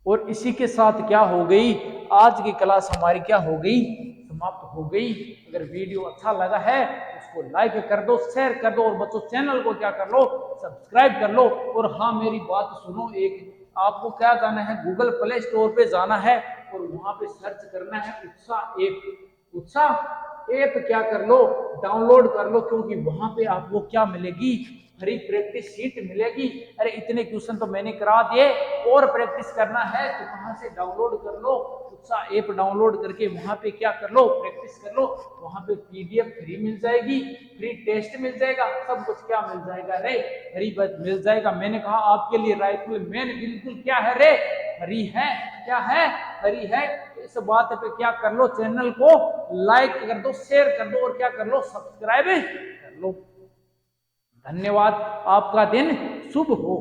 और इसी के साथ क्या हो गई, आज की क्लास हमारी क्या हो गई, समाप्त हो गई। अगर वीडियो अच्छा लगा है उसको लाइक कर दो, शेयर कर दो, और बच्चों चैनल को क्या कर लो, सब्सक्राइब कर लो। और हाँ मेरी बात सुनो, एक आपको क्या जाना है, गूगल प्ले स्टोर पे जाना है और वहां पे सर्च करना है उत्साह ऐप। उत्साह ऐप क्या कर लो, डाउनलोड कर लो, क्योंकि वहां पे आपको क्या मिलेगी, फ्री प्रैक्टिस शीट मिलेगी। अरे इतने क्वेश्चन तो मैंने करा दिए, और प्रैक्टिस करना है तो कहां से डाउनलोड कर लो, उत्साह ऐप डाउनलोड करके वहां पे क्या कर लो, प्रैक्टिस कर लो। वहां पे पीडीएफ फ्री मिल जाएगी, फ्री टेस्ट मिल जाएगा, सब कुछ क्या मिल जाएगा रे, फ्री मिल जाएगा। मैंने कहा आपके लिए राइफल मैन बिल्कुल क्या है रे, फ्री है। क्या है, फ्री है। इस बात पे क्या कर लो, चैनल को लाइक कर दो, शेयर कर दो, और क्या कर लो, सब्सक्राइब कर लो। धन्यवाद, आपका दिन शुभ हो।